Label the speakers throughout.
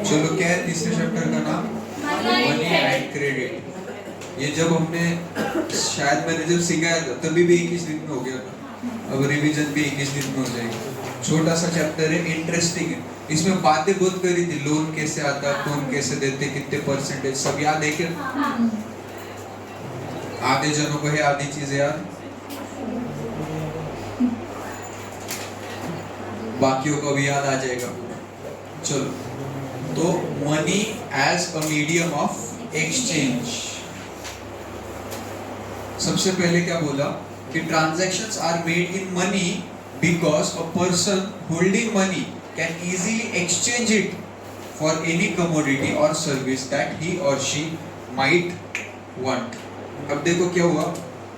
Speaker 1: चलो, क्या है तीसरे चैप्टर का नाम? Money and credit. ये जब हमने शायद मैंने जब सिखाया था तभी भी 21 दिन में हो गया था। अब रिवीजन भी 21 दिन में हो जाएगी। छोटा सा चैप्टर है, इंटरेस्टिंग है। इसमें बातें बहुत करी थी, लोन कैसे आता, कौन कैसे देते, कितने परसेंटेज, सब याद है क्या? आधे जनों को है आधी चीजें याद, बाकियों को भी याद आ जाएगा। चलो, तो money as a medium of exchange. सबसे पहले क्या बोला कि transactions are made in money because a person holding money can easily exchange it for any commodity or service that he or she might want. अब देखो क्या हुआ,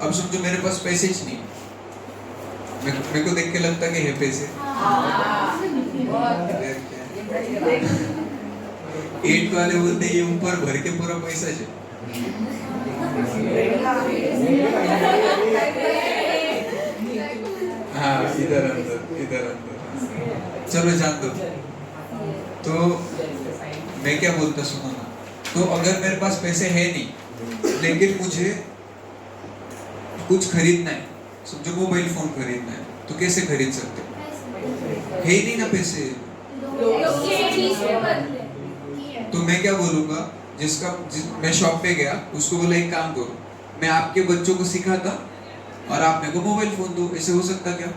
Speaker 1: अब समझो मेरे पास पैसे ही नहीं, मेरे को देख के लगता कि है पैसे। 8 वाले बोलते ये ऊपर भर के पूरा पैसा है। हाँ, इधर अंदर। चलो जान दो। तो मैं क्या बोलता सुनो ना, तो अगर मेरे पास पैसे है नहीं लेकिन मुझे कुछ खरीदना है, समझो मोबाइल फोन खरीदना है, तो कैसे खरीद सकते? है ही नहीं ना पैसे। तो मैं क्या बोलूंगा, मैं शॉप पे गया, उसको बोला एक काम करो, मैं आपके बच्चों को सिखाता और आप मेरे को मोबाइल फोन दो। ऐसे हो सकता क्या?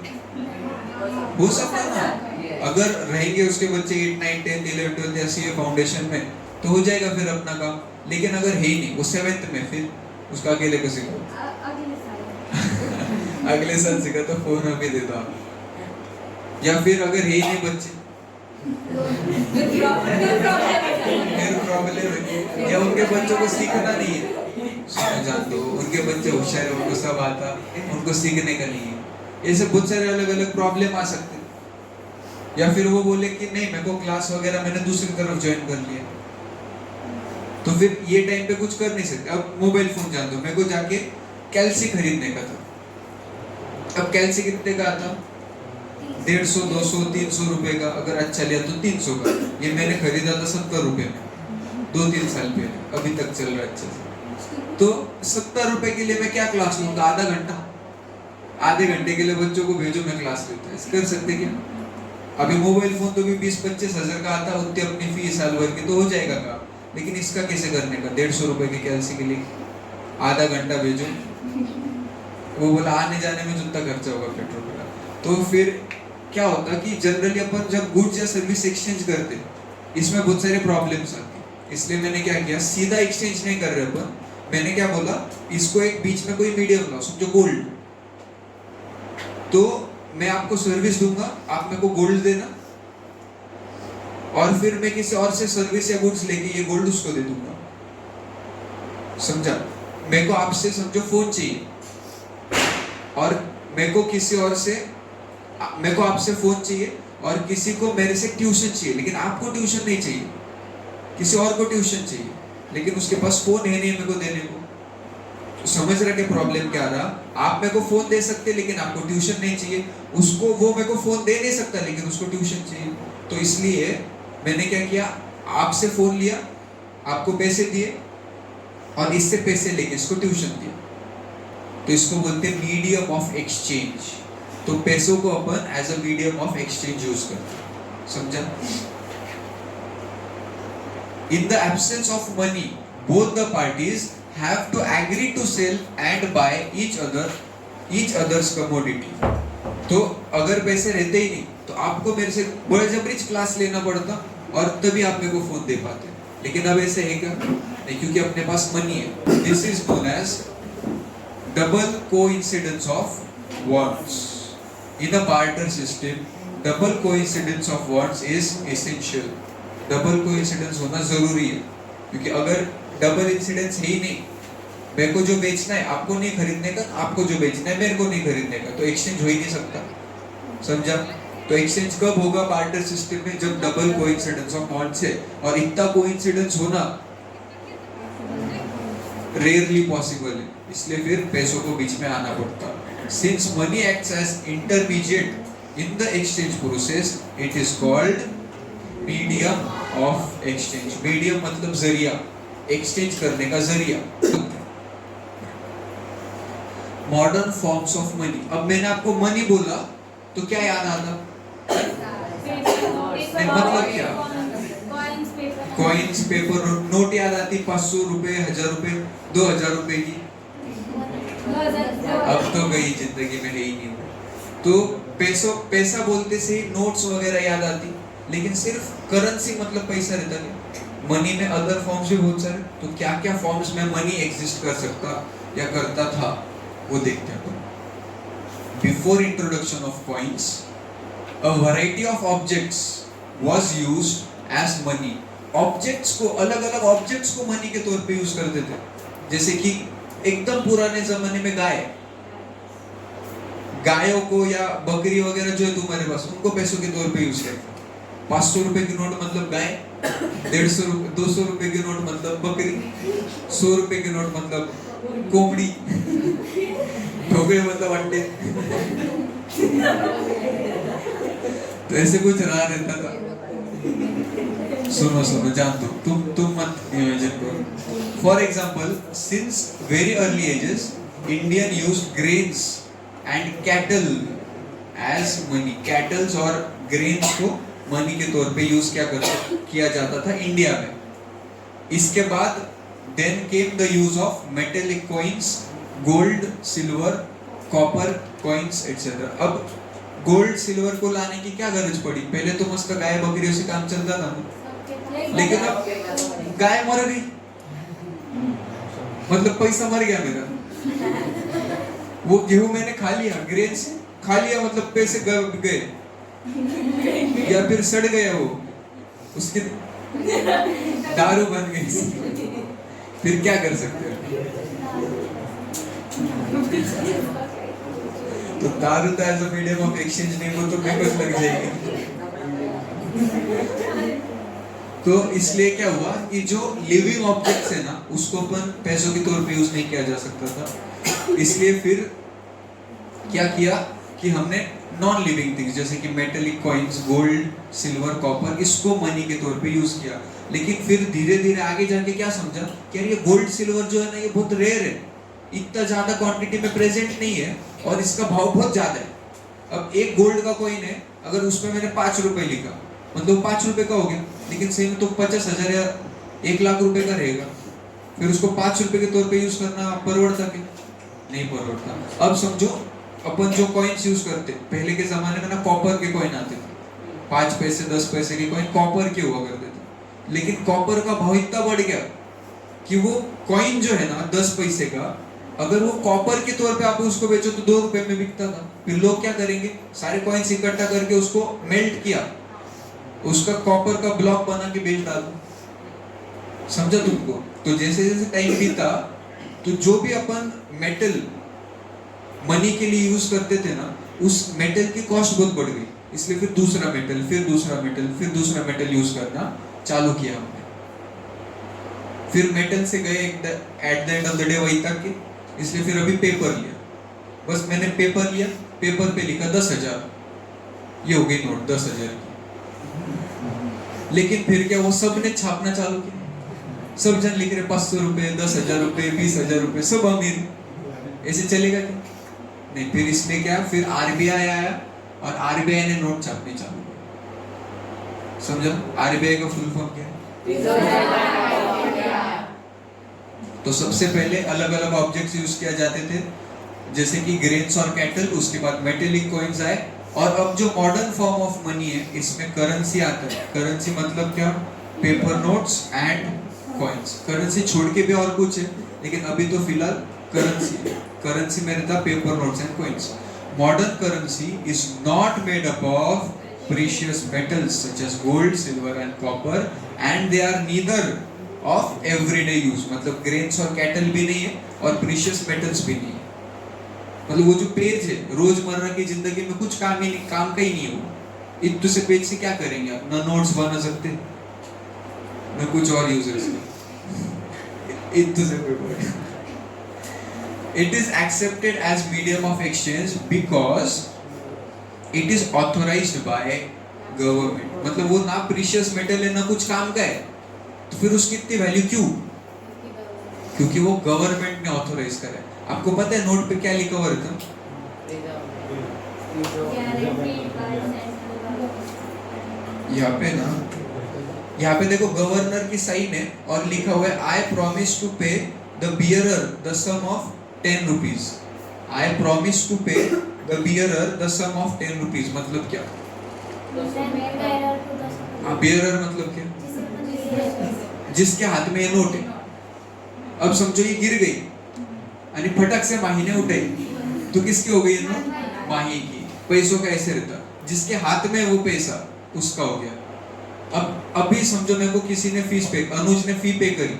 Speaker 1: हो सकता ना। अगर रहेंगे उसके बच्चे 8, 9, 10, 11, 12 ऐसी फाउंडेशन में तो हो जाएगा फिर अपना काम। लेकिन अगर है ही नहीं, वो 7th में, फिर उसका अकेले को सिखा अगले साल सिखा तो फोन अभी दे दो आप। या फिर अगर है ही नहीं बच्चे, फिर प्रॉब्लम है, या उनके बच्चों को सीखना नहीं है। जान दो, उनके बच्चे होशियार है, उनको सब आता, उनको सीखने का नहीं है। ऐसे बहुत सारे अलग अलग प्रॉब्लम आ सकते हैं। या फिर वो बोले कि नहीं, मेरे को क्लास वगैरह मैंने दूसरी तरफ ज्वाइन कर लिया, तो फिर ये टाइम पे कुछ कर नहीं सकते। अब मोबाइल फोन जान दो, मेरे को जाके कैल्सी खरीदने का था। अब कैल्सी कितने का आता? 150, 200, 300 रुपए का। अगर अच्छा लिया तो 300 का। ये मैंने खरीदा था 70 रुपए में, 2-3 साल पहले, अभी तक चल रहा है अच्छे से। तो 70 रुपए के लिए मैं क्या क्लास लूंगा? आधा घंटा। आधे घंटे के लिए बच्चों को भेजो, मैं क्लास लेता है, कर सकते क्या? अभी मोबाइल फोन तो भी 20-25 हजार का आता, उतनी अपनी फीस साल भर की तो हो जाएगा काम। लेकिन इसका कैसे करने का? 150 रुपए की कैल्सी के लिए आधा घंटा भेजो। वो बोला आने जाने में जितना खर्चा होगा पेट्रोल का। तो फिर क्या होता कि जनरली अपन जब गुड्स या सर्विस एक्सचेंज करते, इसमें बहुत सारे प्रॉब्लम्स आते। इसलिए मैंने क्या किया, सीधा एक्सचेंज नहीं कर रहे अपन। मैंने क्या बोला, इसको एक बीच में कोई मीडियम लाओ, समझो गोल्ड। तो मैं आपको सर्विस दूंगा, आप मेरे को गोल्ड देना, और फिर मैं किसी और से सर्विस या गुड्स लेके ये गोल्ड उसको दे दूंगा। समझा? मेरे को आपसे समझो फोन चाहिए, और मेरे को किसी और से, मेरे को आपसे फोन चाहिए, और किसी को मेरे से ट्यूशन चाहिए। लेकिन आपको ट्यूशन नहीं चाहिए, किसी और को ट्यूशन चाहिए, लेकिन उसके पास फोन है नहीं मेरे को देने को। तो समझ रहे कि प्रॉब्लम क्या रहा? आप मेरे को फोन दे सकते लेकिन आपको ट्यूशन नहीं चाहिए, उसको, वो मेरे को फोन दे नहीं सकता लेकिन उसको ट्यूशन चाहिए। तो इसलिए मैंने क्या किया, आपसे फोन लिया, आपको पैसे दिए, और इससे पैसे लेके इसको ट्यूशन दिया। तो इसको बोलते हैं मीडियम ऑफ एक्सचेंज। तो पैसों को अपन as a medium of exchange use करते हैं। समझा? In the absence of money, both the parties have to agree to sell and buy each other's commodity. तो अगर पैसे रहते ही नहीं तो आपको मेरे से बड़े जबरीच क्लास लेना पड़ता, और तभी आप मेरे को फोन दे पाते। लेकिन अब ऐसे है क्या? नहीं, क्योंकि अपने पास मनी है। This is known as double coincidence of wants. In a barter system, double coincidence of wants is essential. Double coincidence होना जरूरी है, क्योंकि अगर डबल इंसिडेंस है ही नहीं, मेरे को जो बेचना है आपको नहीं खरीदने का, आपको जो बेचना है मेरे को नहीं खरीदने का, तो एक्सचेंज हो ही नहीं सकता। समझा? तो एक्सचेंज कब होगा बार्टर सिस्टम में? जब डबल कोइंसिडेंस ऑफ वांट्स है, और इतना कोइंसिडेंस होना रेयरली पॉसिबल है। इसलिए फिर पैसों को बीच में आना पड़ता। Since money acts as intermediate in the exchange process, it is called medium of exchange. Medium मतलब जरिया, exchange करने का जरिया. Modern forms of money. अब मैंने आपको money बोला तो क्या याद आता? नहीं मतलब क्या? कॉइन्स, पेपर, नोट याद आती 500 रुपए, 1000 रुपए, 2000 रुपए की. अब तो गई जिंदगी में है ही नहीं. तो पैसा बोलते से ही नोट्स वगैरह याद आती, लेकिन सिर्फ करेंसी मतलब पैसा रहता है. मनी में अदर फॉर्म्स भी बहुत सारे. तो क्या क्या फॉर्म्स में मनी एग्जिस्ट कर सकता या करता था वो देखते हैं. Before introduction of coins, a variety of objects was used as money. Objects को, अलग अलग ऑब्जेक्ट्स को मनी के तौर पे यूज करते थे. जैसे कि एकदम पुराने जमाने में गायों को या बकरी वगैरह जो है तुम्हारे पास, उनको पैसों के तौर पे यूज करते. 500 रुपए की नोट मतलब गाय, 150 रुपए, 200 रुपए की नोट मतलब बकरी, 100 रुपए की नोट मतलब कोमड़ी, ठोकरे मतलब अंडे. तो ऐसे कुछ रहा रहता था. सुनो जान दो, तुम मत इमेजिन करो. For example, since very early ages Indian use grains and cattle as money. Cattles और ग्रेन्स को मनी के तौर पे यूज किया जाता था इंडिया में. इसके बाद then came the use of metallic coins, gold, silver, copper coins etcetera. अब गोल्ड सिल्वर को लाने की क्या गरज पड़ी? पहले तो मस्त गाय बकरियों से काम चलता था ना. लेकिन अब गाय मर गई, मतलब पैसा मर गया मेरा. वो गेहूं मैंने खा लिया, ग्रेन से खा लिया, मतलब पैसे गए या फिर सड़ गया, वो उसकी दारू बन गई. फिर क्या कर सकते हो? तो दारू तो as a medium of exchange नहीं हो तो बेकस लग जाएगी. तो इसलिए क्या हुआ कि जो लिविंग ऑब्जेक्ट्स है ना, उसको अपन पैसों के तौर पे यूज नहीं किया जा सकता था. इसलिए फिर क्या किया कि हमने नॉन लिविंग थिंग्स जैसे कि metallic coins, gold, silver, copper, इसको मनी के तौर पे यूज किया. लेकिन फिर धीरे धीरे आगे जाके क्या समझा कि यार ये गोल्ड सिल्वर जो है ना, ये बहुत रेयर है, इतना ज्यादा क्वांटिटी में प्रेजेंट नहीं है और इसका भाव बहुत ज्यादा है. अब एक गोल्ड का कॉइन है, अगर उसमें मैंने 5 रुपए लिखा, मतलब 5 रुपए का हो गया, लेकिन सेम तो 50,000 या 1 लाख रुपए का रहेगा. फिर उसको 5 रुपए के तौर पे यूज करना परवड़ता कि नहीं परवड़ता. अब समझो, अपन जो कॉइन्स यूज करते, पहले के जमाने में ना कॉपर के कॉइन आते थे, 5 पैसे 10 पैसे के कॉइन कॉपर के हुआ करते थे. लेकिन कॉपर का भाव इतना बढ़ गया कि वो कॉइन जो है ना 10 पैसे का, अगर वो कॉपर के तौर पे आप उसको बेचो तो 2 रुपए में बिकता था. फिर लोग क्या करेंगे, सारे कॉइन्स इकट्ठा करके उसको मेल्ट किया, उसका कॉपर का ब्लॉक बना के बेच डालो. समझा तुमको? तो जैसे जैसे टाइम बीता, तो जो भी अपन मेटल मनी के लिए यूज करते थे ना, उस मेटल की कॉस्ट बहुत बढ़ गई. इसलिए फिर दूसरा मेटल, फिर दूसरा मेटल, फिर दूसरा मेटल यूज करना चालू किया हमने. फिर मेटल से गए at the end of the day वही तक के. इसलिए फिर अभी पेपर लिया. बस मैंने पेपर लिया, पेपर पे लिखा 10,000, ये हो गई नोट 10,000 की. लेकिन फिर क्या, वो सब ने छापना चालू किया. सब जन लिख रहे 500 रुपए, 10,000 रुपए, 20,000 रुपए, सब अमीर. ऐसे चलेगा क्या? नहीं. फिर इसलिए क्या, फिर आरबीआई आया और आरबीआई ने नोट छापनी चालू की. समझो आरबीआई का फुल फॉर्म क्या है? तो सबसे पहले अलग अलग ऑब्जेक्ट्स यूज किया जाते थे, जैसे कि ग्रेन्स और कैटल. उसके बाद मेटेलिक कॉइन्स आए. और अब जो मॉडर्न फॉर्म ऑफ मनी है, इसमें करेंसी आता है. करेंसी मतलब क्या? Paper notes and coins. Currency छोड़ के भी और कुछ है, लेकिन अभी तो फिलहाल करेंसी है. करेंसी में रहता paper notes and coins. Modern currency is not made up of precious metals such as gold, silver and copper, and they are neither of everyday use. मतलब ग्रेन्स और कैटल भी नहीं है और प्रीशियस मेटल्स भी नहीं है. मतलब वो जो पेज है, रोजमर्रा की जिंदगी में कुछ काम का ही नहीं है. वो इतने से पेज से क्या करेंगे आप? ना नोट्स बना सकते, ना कुछ और यूज कर सकते. इतने से paper. It is accepted as medium of exchange because it is authorized by government. मतलब वो ना प्रीशियस मेटल है ना कुछ काम का है, तो फिर उसकी इतनी वैल्यू क्यों? क्योंकि वो गवर्नमेंट ने ऑथोराइज करा है। आपको पता है नोट पे क्या लिखा हुआ रहता? यहाँ पे ना, यहाँ पे देखो गवर्नर की साइन है और लिखा हुआ है I promise to pay the bearer the sum of 10 rupees. I promise to pay the bearer the sum of 10 rupees मतलब क्या? बियरर मतलब क्या? जिसके हाथ में ये नोट है। अब समझो ये गिर गई आणि फटक से माही ने उठाई, तो किसकी हो गई नोट? माही की। पैसों का ऐसे रहता, जिसके हाथ में वो पैसा उसका हो गया। अब अभी समझो मेरे को किसी ने फीस पे, अनुज ने फी पे करी,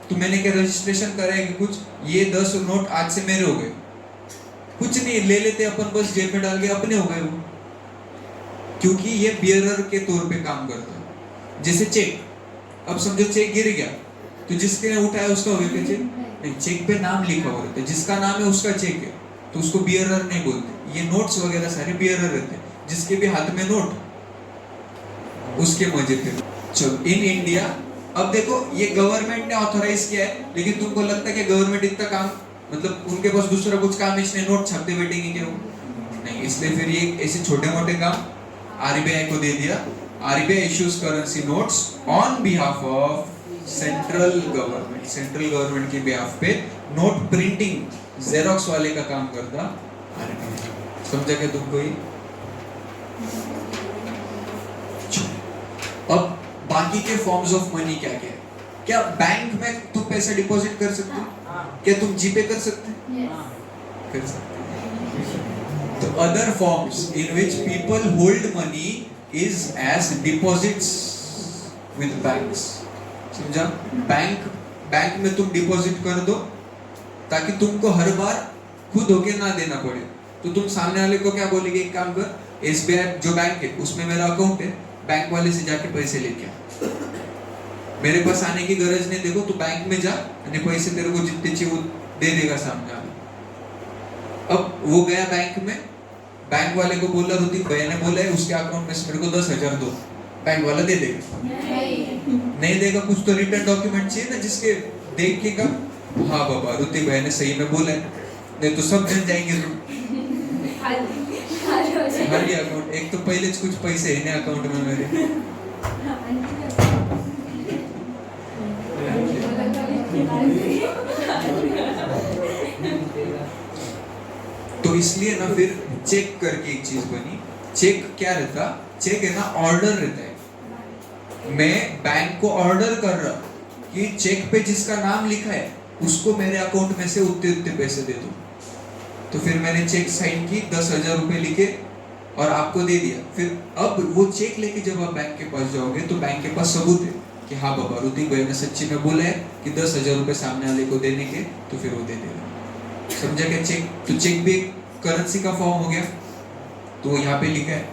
Speaker 1: तो मैंने क्या रजिस्ट्रेशन करा है कि कुछ ये 10 नोट आज से मेरे हो गए? कुछ नहीं, ले लेते अपन बस जेब में डाल के अपने हो गए वो, क्योंकि ये बियरर के तौर पे काम करता है। जैसे चेक, अब समझो चेक गिर गया, तो जिसके ने उठाया उसका हो गया चेक? नहीं, चेक पे नाम लिखा हुआ रहता है, जिसका नाम है उसका चेक है, तो उसको बियरर नहीं बोलते। ये नोट्स वगैरह सारे बियरर रहते हैं, जिसके भी हाथ में नोट उसके मजे पे। चलो इन इंडिया, अब देखो ये गवर्नमेंट ने ऑथराइज किया है, लेकिन तुमको लगता है कि गवर्नमेंट इतना काम, मतलब उनके पास दूसरा कुछ काम है, इसलिए नोट छापते बैठेंगे क्या वो? नहीं, इसलिए फिर ये ऐसे छोटे मोटे काम आरबीआई को दे दिया। RBI issues currency notes on behalf of central government. Central government के बिहाफ पे नोट प्रिंटिंग जेरोक्स वाले का काम करता आरबीआई। समझा क्या तुमको ये? अब बाकी के फॉर्म्स ऑफ मनी क्या क्या है? क्या बैंक में तुम पैसा डिपॉजिट कर सकते हो? क्या तुम जीपे कर सकते हैं? कर सकते। तो other forms in which people hold money is as deposits with banks. समझा? बैंक में तुम डिपॉजिट कर दो ताकि तुमको हर बार खुद होके ना देना पड़े। तो तुम सामने वाले को क्या बोलेगे? एक काम कर, एसबीआई जो बैंक है उसमें मेरा अकाउंट है, बैंक वाले से जाके पैसे लेके आ, मेरे पास आने की गरज नहीं। देखो तू बैंक में जा और पैसे तेरे को जितने चाहिए वो दे देगा सामने वाला। अब वो गया बैंक में, बैंक वाले को बोला, रुति भैया ने बोला है उसके अकाउंट में से मेरे को 10,000 दो, बैंक वाला दे देगा? नहीं देगा। कुछ तो रिटर्न डॉक्यूमेंट चाहिए ना जिसके देख के का हाँ बाबा रुति भैया ने सही में बोला है, नहीं तो सब जन जाएंगे। खाली अकाउंट, एक तो पहले कुछ पैसे है ना अकाउंट में मेरे। तो इसलिए ना फिर चेक करके एक चीज बनी। चेक क्या रहता? चेक है ना ऑर्डर रहता है। मैं बैंक को ऑर्डर कर रहा कि चेक पे जिसका नाम लिखा है उसको मेरे अकाउंट में से उतने उतने पैसे दे दो। तो फिर मैंने चेक साइन की, 10,000 रुपए लिखे और आपको दे दिया। फिर अब वो चेक लेके जब आप बैंक के पास जाओगे तो बैंक के पास सबूत है कि हाँ बाबा ऋतिक भाई ने सच्ची में बोला है कि 10,000 रुपए सामने वाले को देने के, तो फिर वो दे देगा। समझा क्या? चेक, तो चेक भी करेंसी का फॉर्म हो गया, तो यहाँ पे लिखा है।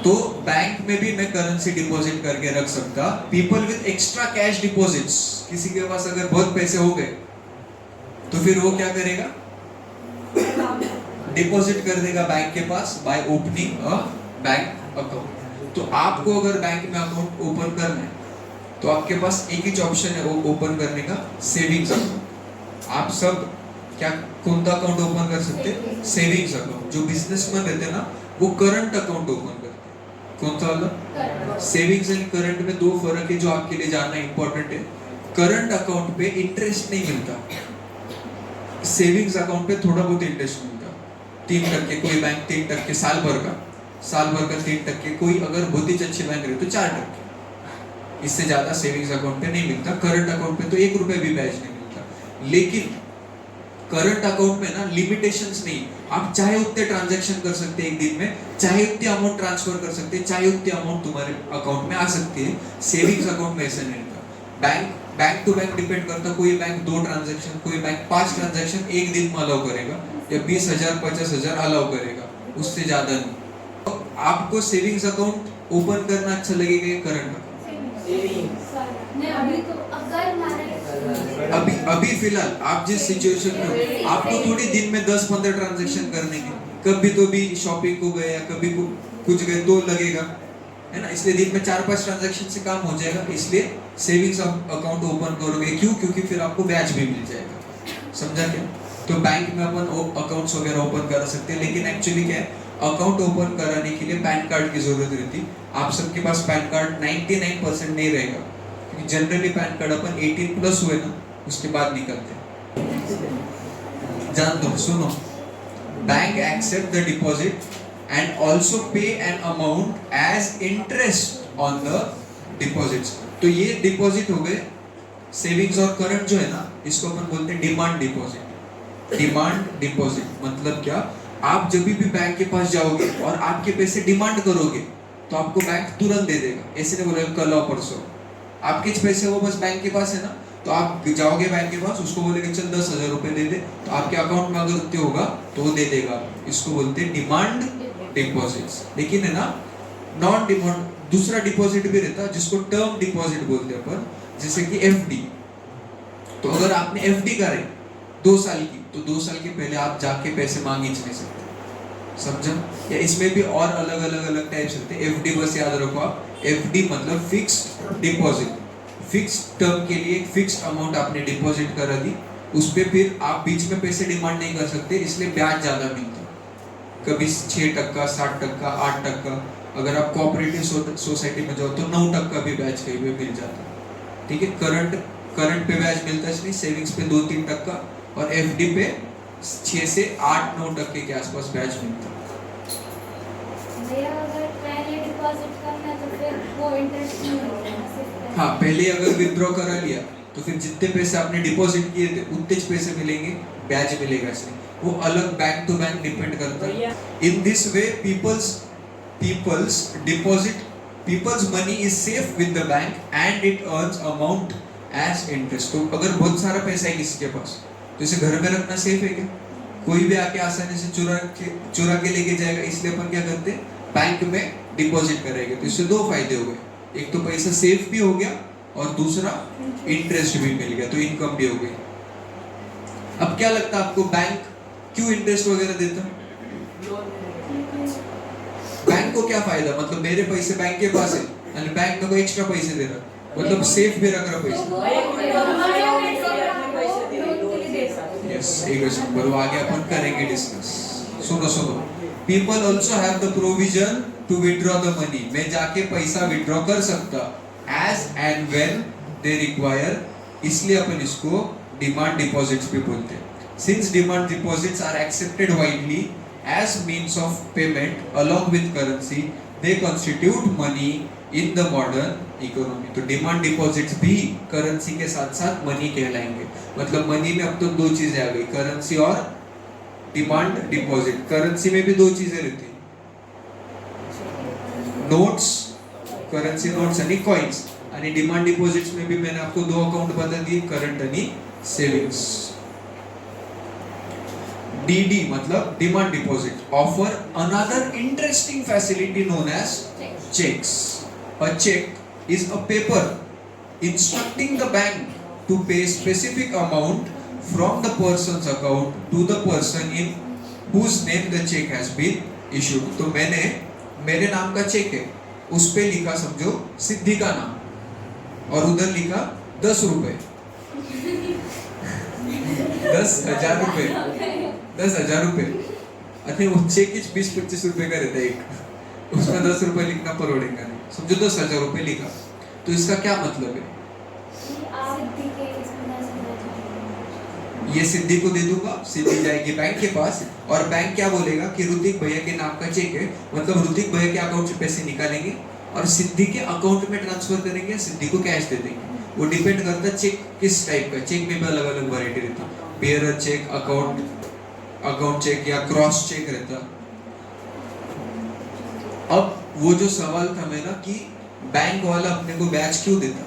Speaker 1: तो बैंक में भी मैं करेंसी डिपॉजिट करके रख सकता। People with extra cash deposits, किसी के पास अगर बहुत पैसे हो गए तो फिर वो क्या करेगा? डिपॉजिट कर देगा बैंक के पास by opening a bank account. तो आपको अगर बैंक में अकाउंट ओपन करना है तो आपके पास एक ही ऑप्शन है वो ओपन करने का, सेविंग्स अकाउंट। आप सब क्या कौन सा अकाउंट ओपन कर सकते हैं? Savings account. जो बिजनेसमैन रहते हैं ना वो करंट अकाउंट ओपन करते हैं। कौन सा वाला? सेविंग्स एंड करंट में दो फर्क है जो आपके लिए जानना इंपॉर्टेंट है। करंट अकाउंट पे इंटरेस्ट नहीं मिलता, सेविंग्स अकाउंट पे थोड़ा बहुत इंटरेस्ट मिलता। 3%, कोई बैंक 3%, साल भर का 3%, कोई अगर बहुत ही अच्छी बैंक रहे तो 4%। इससे ज्यादा सेविंग्स अकाउंट पे नहीं मिलता। करंट अकाउंट पे तो 1 रुपए भी ब्याज नहीं मिलता। लेकिन करंट अकाउंट में ना लिमिटेशंस नहीं, आप चाहे उतने ट्रांजैक्शन कर सकते हैं एक दिन में, चाहे उतनी अमाउंट ट्रांसफर कर सकते हैं, चाहे उतनी अमाउंट तुम्हारे अकाउंट में आ सकती है। सेविंग्स अकाउंट में ऐसा नहीं होता। बैंक टू बैंक डिपेंड करता। कोई बैंक 2 ट्रांजैक्शन, कोई बैंक 5 ट्रांजैक्शन एक दिन में अलाउ करेगा, या 20,000 50,000 अलाउ करेगा, उससे ज्यादा नहीं। तो आपको सेविंग्स अकाउंट ओपन करना अच्छा लगेगा या करंट अकाउंट?
Speaker 2: नहीं, अभी तो अगर हमारे
Speaker 1: अभी अभी फिलहाल आप जिस सिचुएशन में हो, आपको थोड़ी दिन में 10-15 ट्रांजैक्शन करने के, कभी तो भी शॉपिंग को गए या कभी कुछ गए तो लगेगा, है ना। इसलिए दिन में 4-5 ट्रांजैक्शन से काम हो जाएगा। इसलिए सेविंग्स अकाउंट ओपन करोगे, क्यों? क्योंकि फिर आपको ब्याज भी मिल जाएगा। समझा क्या? तो बैंक में अपन अकाउंट्स वगैरह ओपन कर सकते हैं, लेकिन एक्चुअली क्या है, अकाउंट ओपन कराने के लिए पैन कार्ड की जरूरत रहती। आप सबके पास पैन कार्ड 99% नहीं रहेगा, क्योंकि जनरली पैन कार्ड अपन 18 प्लस हुए ना उसके बाद निकलते हैं। जान दो, सुनो, bank accept the deposit and also pay an amount as interest on the deposits। तो ये डिपॉजिट हो गए। सेविंग्स और करंट जो है ना, इसको अपन बोलते हैं डिमांड डिपॉजिट। डिमांड डिपॉजिट मतलब क्या? आप जब भी बैंक के पास जाओगे और आपके पैसे डिमांड करोगे तो आपको बैंक तुरंत दे देगा। ऐसे नहीं बोलेगा कल और परसों। आपके पैसे वो बस बैंक के पास है ना, तो आप जाओगे बैंक के पास, उसको बोलेंगे चल 10,000 रुपए दे दे, तो आपके अकाउंट में अगर उतने होगा तो वो दे देगा। इसको बोलते हैं डिमांड डिपॉजिट्स। लेकिन है ना, नॉन डिमांड दूसरा डिपॉजिट भी रहता है जिसको टर्म डिपॉजिट बोलते हैं अपन, जैसे कि एफडी। तो अगर आपने एफडी करी 2 साल की, तो 2 साल के पहले आप जाके पैसे मांग ही नहीं सकते। समझा? या इसमें भी और अलग टाइप्स रहते हैं। एफडी बस याद रखो आप, एफडी मतलब फिक्स्ड डिपॉजिट। फिक्स्ड टर्म के लिए एक फिक्स्ड अमाउंट आपने डिपॉजिट करा दी, उस पे फिर आप बीच में पैसे डिमांड नहीं कर सकते, इसलिए ब्याज ज्यादा मिलता है। कभी 6%, 7%, 8%। अगर आप कोऑपरेटिव सोसाइटी में जाओ तो 9% भी ब्याज कहीं पे मिल जाता है। ठीक है। करंट पे ब्याज मिलता है नहीं, सेविंग्स पे 2-3%, और एफडी पे 6 से 8-9% के आसपास ब्याज मिलता है। हाँ, पहले अगर विथड्रॉ करा लिया तो फिर जितने पैसे आपने डिपॉजिट किए थे उतने पैसे मिलेंगे, ब्याज मिलेगा इसमें। वो अलग बैंक टू बैंक डिपेंड करता है। In this way people's money is safe with the bank and it earns amount as interest। तो अगर बहुत सारा पैसा है किसी के पास, तो इसे घर में रखना सेफ है क्या? कोई भी आके आसानी से चुरा के लेके जाएगा। इसलिए अपन क्या करते हैं, बैंक में डिपॉजिट करेंगे। तो इससे 2 फायदे हो गए, एक तो पैसा सेफ भी हो गया और दूसरा इंटरेस्ट भी मिल गया, तो इनकम भी हो गई। अब क्या लगता है आपको, बैंक क्यों इंटरेस्ट वगैरह देता है? बैंक को क्या फायदा? मतलब मेरे पैसे बैंक के पास है और बैंक मेरे को एक्स्ट्रा पैसे दे रहा, मतलब सेफ भी रख रहा पैसे। यस, एक नंबर। वो आगे अपन करेंगे डिस्कस। सुनो, people also have the provision to withdraw the money. मैं जाके पैसा विथड्रॉ कर सकता as and when they require, इसलिए अपन इसको डिमांड डिपॉजिट्स भी बोलते हैं। Since demand deposits are accepted widely as means of payment along with currency, they constitute money in the modern economy। तो डिमांड डिपॉजिट्स भी करेंसी के साथ साथ मनी कहलाएंगे। मतलब मनी में अब तो 2 चीजें आ गई, करेंसी और डिमांड डिपॉजिट। करेंसी में भी 2 चीजें रहती हैं, नोट्स, करेंसी नोट्स आणि कॉइन्स। आणि डिमांड डिपॉजिट्स में भी मैंने आपको 2 अकाउंट बता दिए, करंट आणि सेविंग्स। DD मतलब demand deposit offer another interesting facility known as cheques. A check is a paper instructing the bank to pay specific amount from the person's account to the person in whose name the check has been issued। तो मैंने मेरे नाम का check है, उस पे लिखा समझो सिद्धि का नाम, और उधर लिखा 10 रुपए 10,000 रुपए 10,000 रुपए। अरे वो चेक 20-25 रुपए का रहता है एक, उसमें 10 रुपए लिखना पड़ेगा नहीं। समझो 10,000 रुपए लिखा, तो इसका क्या मतलब है? ये सिद्धि को दे दूंगा, सिद्धि जाएगी बैंक के पास, और बैंक क्या बोलेगा कि ऋतिक भैया के नाम का चेक है, मतलब ऋतिक भैया के अकाउंट से पैसे निकालेंगे और सिद्धि के अकाउंट में ट्रांसफर करेंगे, सिद्धि को कैश दे देंगे। वो डिपेंड करता है चेक किस टाइप का। चेक में भी अलग अलग वैरायटी रहती है, बेयरर चेक, अकाउंट चेक या क्रॉस चेक रहता। अब वो जो सवाल था मेरा कि बैंक वाला अपने को ब्याज क्यों देता,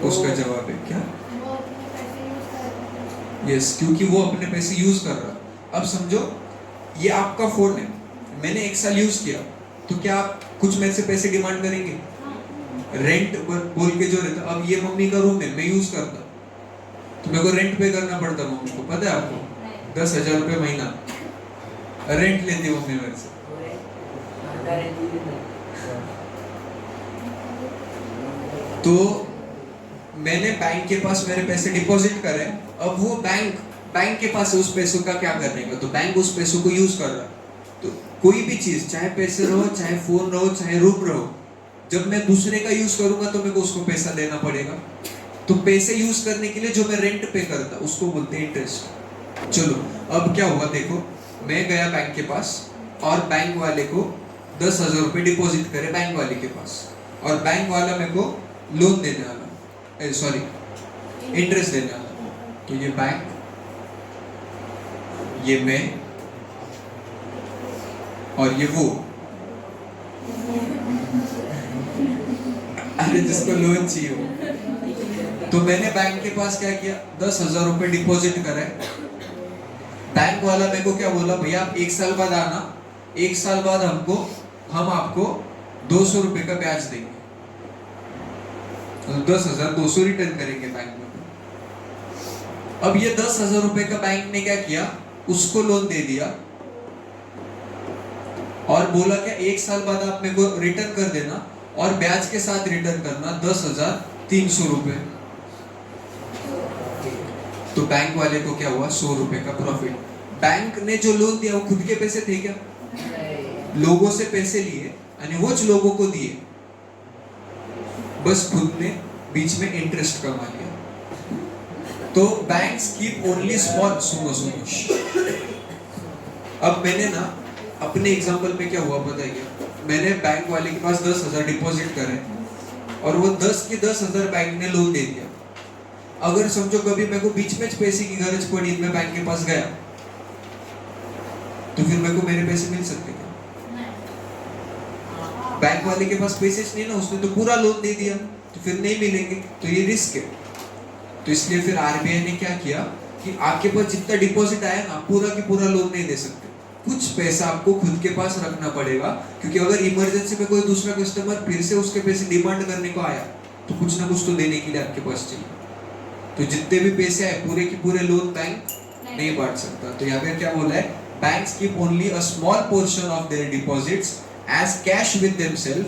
Speaker 1: उसका जवाब है क्या? यस, क्योंकि वो अपने पैसे यूज कर रहा। अब समझो ये आपका फोन है, मैंने 1 साल यूज किया, तो क्या आप कुछ मेरे से पैसे डिमांड करेंगे? रेंट बोल के जो रहता, अब ये मम्मी का रूम है, मैं यूज करता, तो मेरे को रेंट पे करना पड़ता मम्मी को, पता है आपको? 10,000 रुपये महीना रेंट लेती मम्मी मेरे से। तो मैंने बैंक के पास मेरे पैसे डिपॉजिट करे, अब वो बैंक के पास उस पैसों का क्या करने का, तो बैंक उस पैसों को यूज कर रहा। तो कोई भी चीज, चाहे पैसे रहो, चाहे फोन रहो, चाहे रूम रहो, जब मैं दूसरे का यूज करूंगा तो मेरे को उसको पैसा देना पड़ेगा। तो पैसे यूज करने के लिए जो मैं रेंट पे करता उसको बोलते हैं इंटरेस्ट। चलो अब क्या हुआ देखो, मैं गया बैंक के पास और बैंक वाले को 10,000 रुपये डिपॉजिट करे बैंक वाले के पास, और बैंक वाला मेरे को लोन देने वाला, सॉरी इंटरेस्ट देने वाला। तो ये बैंक, ये मैं, और ये वो, अरे जिसको लोन चाहिए हो। तो मैंने बैंक के पास क्या किया, 10,000 रुपये डिपॉजिट करे। बैंक वाला मेरे को क्या बोला, भैया आप 1 साल बाद आना, 1 साल बाद हम आपको 200 रुपये का ब्याज देंगे। तो 10,200 रिटर्न करेंगे बैंक में। अब ये 10,000 रुपये का बैंक ने क्या किया, उसको लोन दे दिया और बोला क्या 1 साल बाद आप मेरे को रिटर्न कर देना और ब्याज के साथ रिटर्न करना 10,300 रुपये। तो बैंक वाले को क्या हुआ, 100 रुपए का प्रॉफिट। बैंक ने जो लोन दिया वो खुद के पैसे थे क्या? लोगों से पैसे लिए और वोच लोगों को दिए, बस खुद ने बीच में इंटरेस्ट कमा लिया। तो बैंक्स कीप ओनली स्मॉल, सुनो अब मैंने ना अपने एग्जांपल में क्या हुआ पता है क्या, मैंने बैंक वाले के पास 10,000 डिपॉजिट करे और वो 10 के 10,000 बैंक ने लोन दे दिया। अगर समझो कभी मेरे को बीच में पैसे की गरज पड़ी, मैं बैंक के पास गया, तो फिर मेरे को मेरे पैसे मिल सकते क्या? बैंक वाले के पास पैसे नहीं ना, उसने तो पूरा लोन दे दिया, तो फिर नहीं मिलेंगे, तो ये रिस्क है। तो इसलिए फिर आरबीआई ने क्या किया कि आपके पास जितना डिपॉजिट आया ना, पूरा की पूरा लोन नहीं दे सकते, कुछ पैसा आपको खुद के पास रखना पड़ेगा, क्योंकि अगर इमरजेंसी में कोई दूसरा कस्टमर फिर से उसके पैसे डिमांड करने को आया, तो कुछ ना कुछ तो देने के लिए आपके पास चाहिए। तो जितने भी पैसे आए पूरे के पूरे लोन बैंक नहीं बांट सकता। तो यहाँ पे क्या बोला है, banks keep only a small portion of their deposits as cash with themselves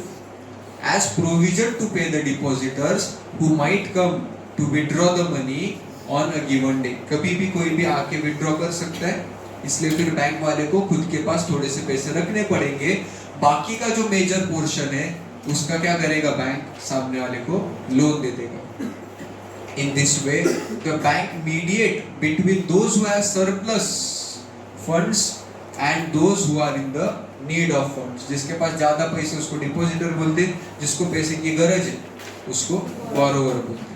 Speaker 1: as provision to pay the depositors who might come to withdraw the money on a given day. कभी भी कोई भी आके विड्रॉ कर सकता है, इसलिए फिर बैंक वाले को खुद के पास थोड़े से पैसे रखने पड़ेंगे। बाकी का जो मेजर पोर्शन है उसका क्या करेगा, बैंक सामने वाले को लोन दे देगा। In this way, the bank mediate between those who have surplus funds and those who are in the need of funds. जिसके पास ज्यादा पैसे उसको डिपॉजिटर बोलते हैं, जिसको पैसे की गरज है उसको बोरोवर बोलते हैं।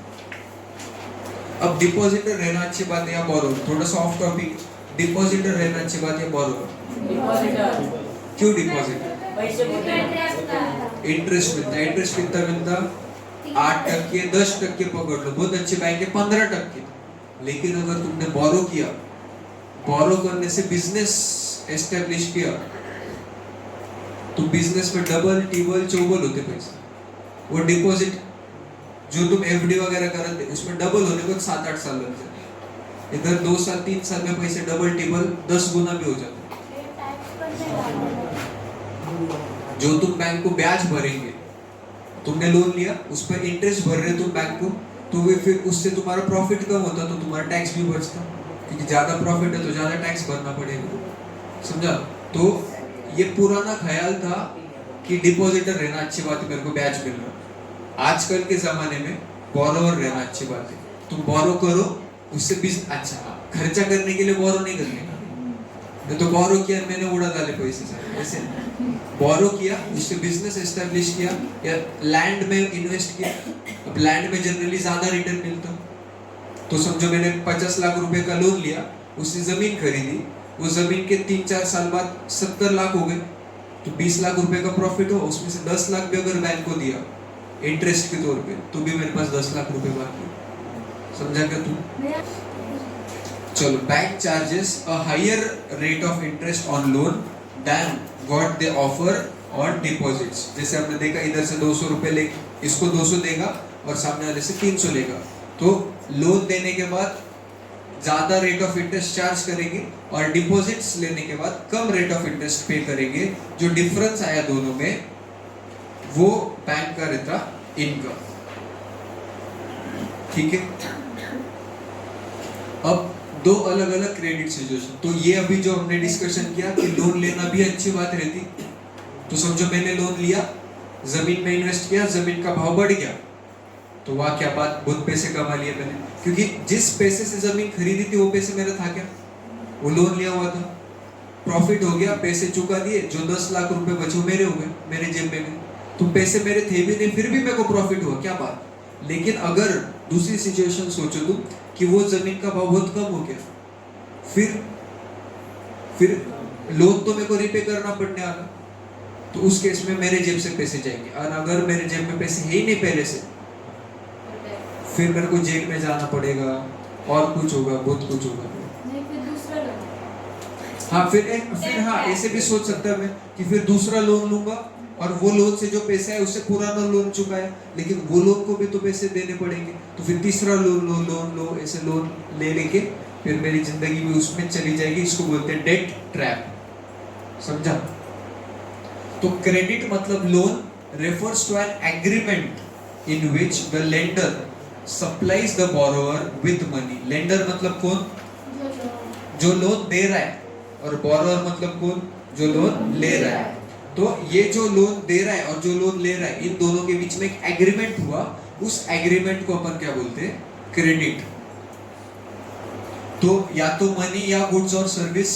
Speaker 1: अब डिपॉजिटर रहना अच्छी बात है या बोरोवर? थोड़ा सा ऑफ टॉपिक, डिपॉजिटर रहना अच्छी बात है बोरोवर? डिपॉजिटर। क्यों डिपॉजिटर? इंटरेस्ट मिलता है। इंटरेस्ट कितना मिलता? 8%, 10% पकड़ लो, बहुत अच्छे बैंक है 15%। लेकिन अगर तुमने बोरो किया, बोरो करने से बिजनेस एस्टेब्लिश किया, तो बिजनेस में डबल टिबल चौबल होते पैसे। वो डिपॉजिट जो तुम एफडी वगैरह करते उसमें डबल होने को 7-8 साल लग जाते, इधर 2 साल 3 साल में पैसे डबल टिबल 10 गुना भी हो जाते। जो तुम बैंक को ब्याज भरेंगे, तुमने लोन लिया, उस पर इंटरेस्ट भर रहे तुम बैंक को, तो वे फिर उससे तुम्हारा प्रॉफिट कम होता तो तुम्हारा टैक्स भी बचता, क्योंकि ज्यादा प्रॉफिट है तो ज्यादा टैक्स भरना पड़ेगा। समझा? तो ये पुराना ख्याल था कि डिपॉजिटर रहना अच्छी बात है, मेरे को ब्याज मिल रहा। आजकल के जमाने में बोरोवर रहना अच्छी बात है। तुम बोरो करो, उससे भी अच्छा खर्चा करने के लिए बोरो नहीं करने का, मैं तो बोरो किया मैंने उड़ा डाले पैसे सारे, ऐसे बोरो किया, उससे बिजनेस एस्टेब्लिश किया या लैंड में इन्वेस्ट किया। अब लैंड में जनरली ज्यादा रिटर्न मिलता, तो समझो मैंने 50 लाख रुपए का लोन लिया, उससे जमीन खरीदी, वो जमीन के 3-4 साल बाद 70 लाख हो गए, तो 20 लाख रुपए का प्रॉफिट हो, उसमें से 10 लाख भी अगर बैंक को दिया इंटरेस्ट के तौर पे, तो भी मेरे पास 10 लाख रुपए बाकी। समझा क्या तू? चलो, bank charges a higher rate of interest on loan than what they offer on deposits. जैसे हमने देखा इधर से 200 रुपए ले इसको 200 देगा और सामने वाले से 300 लेगा, तो लोन देने के बाद ज्यादा रेट ऑफ इंटरेस्ट चार्ज करेंगे और डिपॉजिट्स लेने के बाद कम रेट ऑफ इंटरेस्ट पे करेंगे। जो डिफरेंस आया दोनों में वो बैंक का रहता इनकम। ठीक है, अब दो अलग अलग क्रेडिट सिचुएशन। तो ये अभी जो हमने डिस्कशन किया कि लोन लेना भी अच्छी बात रहती, तो समझो मैंने लोन लिया, जमीन में इन्वेस्ट किया, जमीन का भाव बढ़ गया, तो वाह क्या बात, बहुत पैसे कमा लिए मैंने, क्योंकि जिस पैसे से जमीन खरीदी थी वो पैसे मेरा था क्या, वो लोन लिया हुआ था, प्रॉफिट हो गया, पैसे चुका दिए, जो 10 लाख रुपए बचे मेरे हो गए, मेरे जेब में गए, तो पैसे मेरे थे भी नहीं, फिर भी मेरे को प्रॉफिट हुआ, क्या बात। लेकिन अगर दूसरी सिचुएशन सोचो तुम कि वो जमीन का भाव बहुत कम हो गया, फिर लोन तो मेरे को रिपे करना पड़ने वाला, तो उस केस में मेरे जेब से पैसे जाएंगे, और अगर मेरे जेब में पैसे है ही नहीं पहले से, फिर मेरे को जेल में जाना पड़ेगा और कुछ होगा, बहुत कुछ होगा। हाँ फिर हाँ ऐसे भी सोच सकता है मैं कि फिर दूसरा लोन लूंगा और वो लोन से जो पैसा है उससे पुराना लोन चुकाया, लेकिन वो लोन को भी तो पैसे देने पड़ेंगे, तो फिर तीसरा लोन ऐसे लोन ले लेके फिर मेरी जिंदगी भी उसमें चली जाएगी। इसको बोलते हैं डेट ट्रैप, समझा। तो क्रेडिट मतलब loan refers to an agreement in which the lender supplies the borrower with money. Lender मतलब कौन, जो लोन दे रहा है, और बोरोवर मतलब कौन, जो लोन ले रहा है। तो ये जो लोन दे रहा है और जो लोन ले रहा है, इन दोनों के बीच में एक एग्रीमेंट हुआ, उस एग्रीमेंट को अपन क्या बोलते हैं, क्रेडिट। तो या तो मनी या गुड्स और सर्विस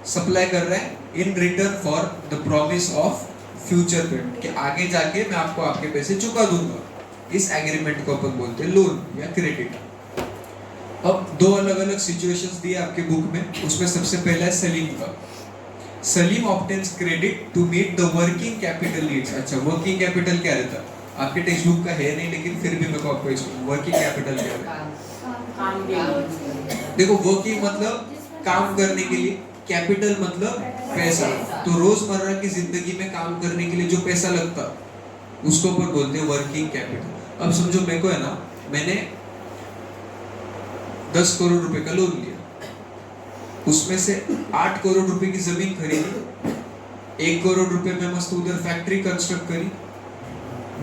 Speaker 1: सप्लाई कर रहा है in return for the promise of future payment, कि आगे जाके मैं आपको आपके पैसे चुका दूंगा। इस एग्रीमेंट को अपन बोलते हैं लोन या क्रेडिट। अब दो अलग अलग सिचुएशंस दिए आपके बुक में, उसमें सबसे पहला है सलीम का। Salim obtains credit to meet the working capital needs. अच्छा, वर्किंग कैपिटल क्या रहता है, आपके टेक्स्ट बुक का है नहीं, लेकिन फिर भी मैं को आपको इसको वर्किंग कैपिटल क्या रहता है। देखो, वर्किंग मतलब काम करने के लिए, कैपिटल मतलब पैसा। तो रोजमर्रा की जिंदगी में काम करने के लिए जो पैसा लगता, उसको अपन बोलते हैं वर्किंग कैपिटल। अब समझो मेरे को है ना, मैंने 10 करोड़ रुपए का लोन लिया, उसमें से 8 करोड़ रुपए की जमीन खरीदी, 1 करोड़ रुपए में मस्त उधर फैक्ट्री कंस्ट्रक्ट करी,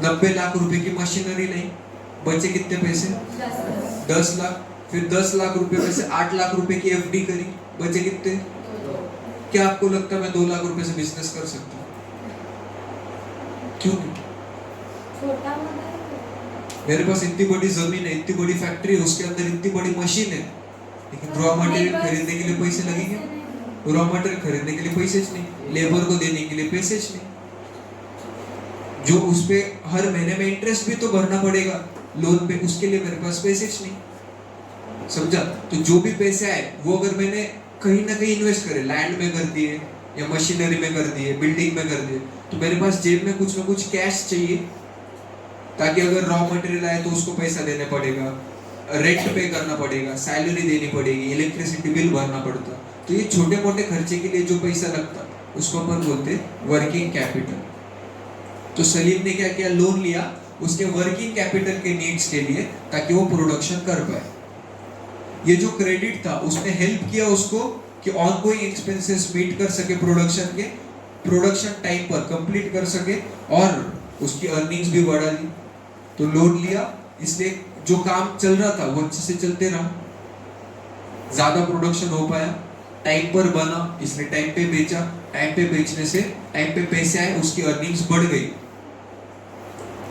Speaker 1: 90 लाख रुपए की मशीनरी लाई, बचे कितने पैसे, 10 लाख। फिर 10 लाख रुपए में से 8 लाख रुपए की एफडी करी, बचे कितने। क्या आपको लगता है मैं 2 लाख रुपए से बिजनेस कर सकता हूँ? क्यों नहीं? मेरे पास इतनी बड़ी जमीन है, इतनी बड़ी फैक्ट्री है, उसके अंदर इतनी बड़ी मशीन है, लेकिन रॉ मटेरियल खरीदने के लिए पैसे लगेंगे, रॉ मटेरियल खरीदने के लिए पैसे नहीं, लेबर को देने के लिए पैसे नहीं, जो उस पे हर महीने में इंटरेस्ट भी तो भरना पड़ेगा लोन पे, उसके लिए मेरे पास पैसे नहीं, समझा। तो जो भी पैसे आए वो अगर मैंने कहीं ना कहीं इन्वेस्ट करे, लैंड में कर दिए या मशीनरी में कर दिए, बिल्डिंग में कर दिए, तो मेरे पास जेब में कुछ ना कुछ कैश चाहिए, ताकि अगर रॉ मटेरियल आए तो उसको पैसा देना पड़ेगा, रेंट पे करना पड़ेगा, सैलरी देनी पड़ेगी, इलेक्ट्रिसिटी बिल भरना पड़ता। तो ये छोटे मोटे खर्चे के लिए जो पैसा लगता, उसको अपन बोलते हैं वर्किंग कैपिटल। तो सलीम ने क्या किया, लोन लिया उसके वर्किंग कैपिटल के नीड्स के लिए, ताकि वो प्रोडक्शन कर पाए। ये जो क्रेडिट था उसने हेल्प किया उसको कि ऑनगोइंग एक्सपेंसेस मीट कर सके, प्रोडक्शन के, प्रोडक्शन टाइम पर कंप्लीट कर सके, और उसकी अर्निंग्स भी बढ़ा दी। तो लोन लिया, इसलिए जो काम चल रहा था वो अच्छे से चलते रहा, ज्यादा प्रोडक्शन हो पाया, टाइम पर बना, इसलिए टाइम पे बेचा, टाइम पे बेचने से टाइम पे पैसे आए, उसकी अर्निंग्स बढ़ गई।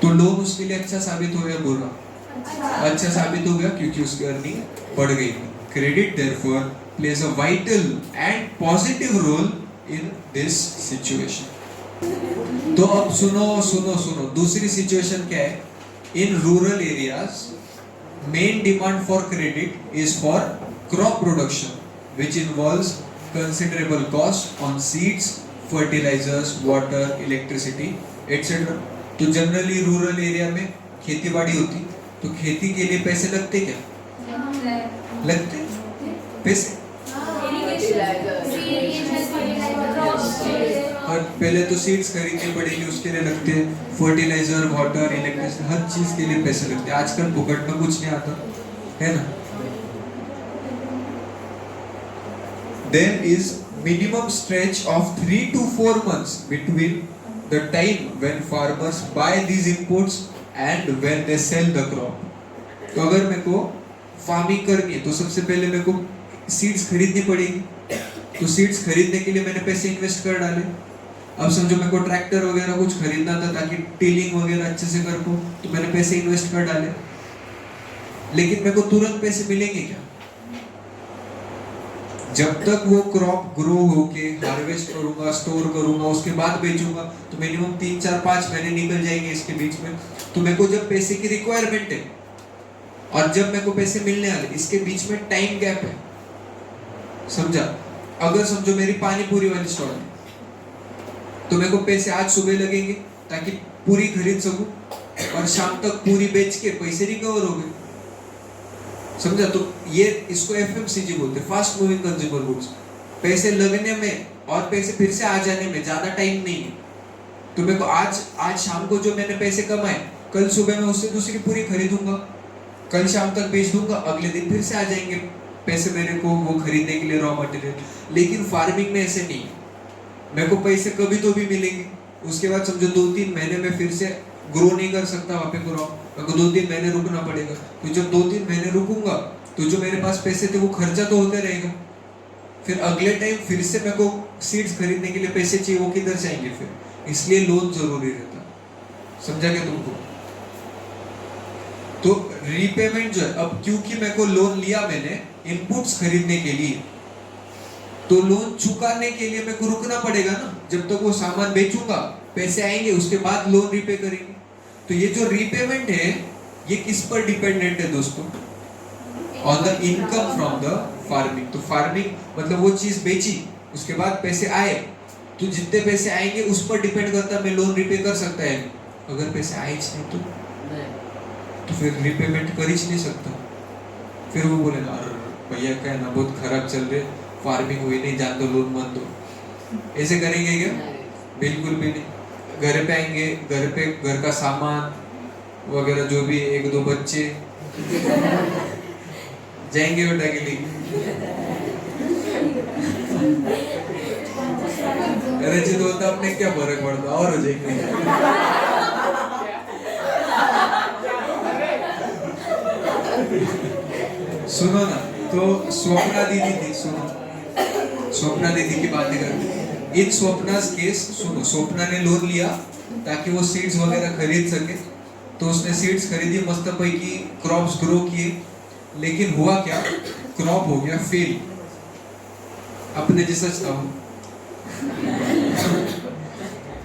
Speaker 1: तो लोन उसके लिए अच्छा साबित हो गया, बुरा अच्छा साबित हो गया, क्योंकि उसकी अर्निंग बढ़ गई। Credit therefore plays a vital and positive role in this situation. तो अब सुनो, दूसरी सिचुएशन क्या है। In rural areas main demand for credit is for crop production, which involves considerable cost on seeds, fertilizers, water, electricity, etc. तो generally rural area में खेती बाड़ी होती, तो खेती के लिए पैसे लगते क्या, लगते पैसे, और पहले तो सीड्स खरीदनी पड़ेगी, उसके लिए लगते हैं फर्टिलाइजर, वाटर, इलेक्ट्रिसिटी, हर चीज के लिए पैसे लगते हैं। आजकल फुकट में कुछ नहीं आता है ना। There is minimum stretch of 3 to 4 months between the time when farmers buy these inputs and when they sell the crop. तो अगर मेरे को फार्मिंग करनी है तो सबसे पहले मेरे को सीड्स खरीदनी पड़ेगी। तो सीड्स खरीदने के लिए मैंने पैसे इन्वेस्ट कर डाले। अब समझो मेरे को ट्रैक्टर वगैरह कुछ खरीदना था ताकि टिलिंग वगैरह अच्छे से कर पाऊँ, तो मैंने पैसे इन्वेस्ट कर डाले। लेकिन मेरे को तुरंत पैसे मिलेंगे क्या? जब तक वो क्रॉप ग्रो होके हार्वेस्ट करूंगा, स्टोर करूंगा, उसके बाद बेचूंगा, तो मिनिमम 3, 4, 5 महीने निकल जाएंगे इसके बीच में। तो मेरे को जब पैसे की रिक्वायरमेंट है और जब मेरे को पैसे मिलने वाले, इसके बीच में टाइम गैप है। समझा? अगर समझो मेरी पानी पूरी वाली स्टॉल है तो मेरे को पैसे आज सुबह लगेंगे ताकि पूरी खरीद सकूं और शाम तक पूरी बेच के पैसे रिकवर हो गए। समझा? तो ये इसको एफएमसीजी बोलते हैं, फास्ट मूविंग कंज्यूमर गुड्स। पैसे लगने में और पैसे फिर से आ जाने में ज्यादा टाइम नहीं है। तो मेरे को आज शाम को जो मैंने पैसे कमाए, कल सुबह मैं उससे दूसरी पूरी खरीदूंगा, कल शाम तक बेच दूंगा, अगले दिन फिर से आ जाएंगे पैसे मेरे को वो खरीदने के लिए रॉ मटेरियल। लेकिन फार्मिंग में ऐसे नहीं, मेरे को पैसे कभी तो भी मिलेंगे, उसके बाद समझो 2-3 महीने में फिर से ग्रो नहीं कर सकता वहाँ पे क्रॉप, मेरे को 2-3 महीने रुकना पड़ेगा। तो जब 2-3 महीने रुकूंगा तो जो मेरे पास पैसे थे वो खर्चा तो होते रहेगा। फिर अगले टाइम फिर से मेरे को सीड्स खरीदने के लिए पैसे चाहिए, वो किधर जाएंगे फिर? इसलिए लोन जरूरी रहता। समझा क्या तुमको? तो रीपेमेंट जो है, अब क्योंकि मेरे को लोन लिया मैंने इनपुट्स खरीदने के लिए, तो लोन चुकाने के लिए मेरे को रुकना पड़ेगा ना। जब तक वो सामान बेचूंगा पैसे आएंगे, उसके बाद लोन रीपे करेंगे। तो ये जो रीपेमेंट है ये किस पर डिपेंडेंट है दोस्तों? On the income from the farming. तो फार्मिंग मतलब वो चीज बेची, उसके बाद पैसे आए, तो जितने पैसे आएंगे उस पर डिपेंड करता है मैं लोन रीपे कर सकता है। अगर पैसे आए नहीं तो फिर रीपेमेंट कर ही नहीं सकता। फिर वो बोलेगा अरे भैया क्या है ना, बहुत खराब चल रहे, फार्मिंग हुई नहीं, जान दो, लोन मत दो। ऐसे करेंगे क्या? बिल्कुल भी नहीं। घर पे आएंगे, घर पे घर का सामान वगैरह जो भी, 1-2 बच्चे जाएंगे बेटा के लिए। अरे जी तो अपने क्या फर्क पड़ता, और हो जाएंगे। सुनो ना, तो स्वप्ना दीदी थी, सुनो स्वप्ना दीदी की बातें करते। इन स्वप्ना's केस सुनो, स्वप्ना ने लोन लिया ताकि वो सीड्स वगैरह खरीद सके। तो उसने सीड्स खरीदी, मस्त पैकी क्रॉप्स ग्रो किए, लेकिन हुआ क्या? क्रॉप हो गया फेल। अपने जैसा था वो।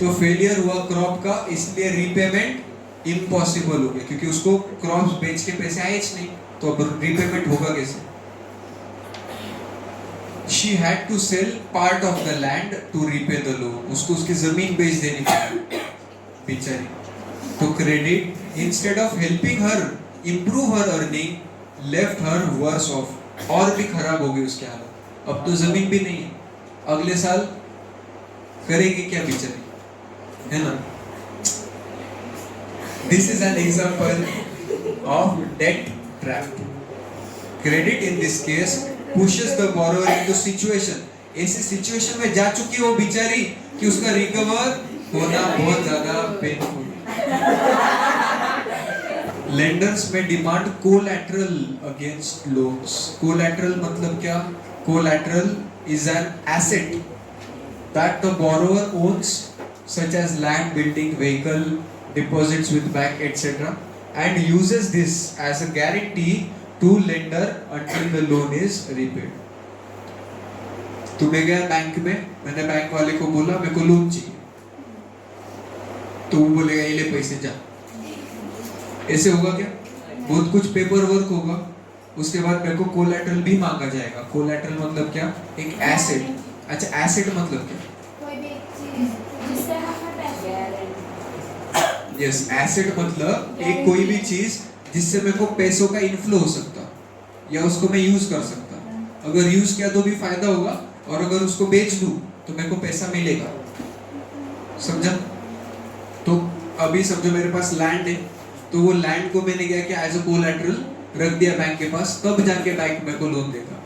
Speaker 1: तो फेलियर हुआ क्रॉप का, इसलिए रीपेमेंट इम्पॉसिबल हो गया, क्योंकि उसको क्रॉप्स बेच के पैसे आए नहीं, तो अब रीपेमेंट होगा कैसे? She had to sell part of the land to repay the loan. उसको उसकी जमीन बेच देनी पड़ी बेचारी। तो credit instead of helping her improve her earning left her worse off, और भी खराब हो गई उसकी हालत। अब तो जमीन भी नहीं है, अगले साल करेगी क्या बेचारी, है ना? This is an example of debt trap. Credit in this case pushes the borrower into situation. ऐसी सिचुएशन में जा चुकी वो बेचारी कि उसका रिकवर होना बहुत ज्यादा पेनफुल। लेंडर्स में demand collateral against loans. Collateral मतलब क्या? Collateral is an asset that the borrower owns, such as land, building, vehicle, deposits with bank, etc., and uses this as a guarantee to lender until the loan is repaid. तो मैं गया bank में, मैंने bank वाले को बोला मेरे को लोन चाहिए, तो वो बोलेगा ये ले पैसे जा। ऐसे होगा क्या? बहुत कुछ पेपर वर्क होगा, उसके बाद मेरे को कोलैटरल भी मांगा जाएगा। कोलैटरल मतलब क्या? एक एसेट। अच्छा, एसेट मतलब क्या?
Speaker 2: कोई भी चीज जिससे हमें पैसे
Speaker 1: यस, एसेट मतलब एक कोई भी चीज जिससे मेरे को पैसों का इनफ्लो हो सकता, या उसको मैं यूज कर सकता। अगर यूज किया तो भी फायदा होगा, और अगर उसको बेच दूं तो मेरे को पैसा मिलेगा। समझा? तो अभी समझो मेरे पास लैंड है, तो वो लैंड को मैंने क्या किया, एज अ कोलैटरल रख दिया बैंक के पास, तब जाके बैंक मेरे को लोन देगा।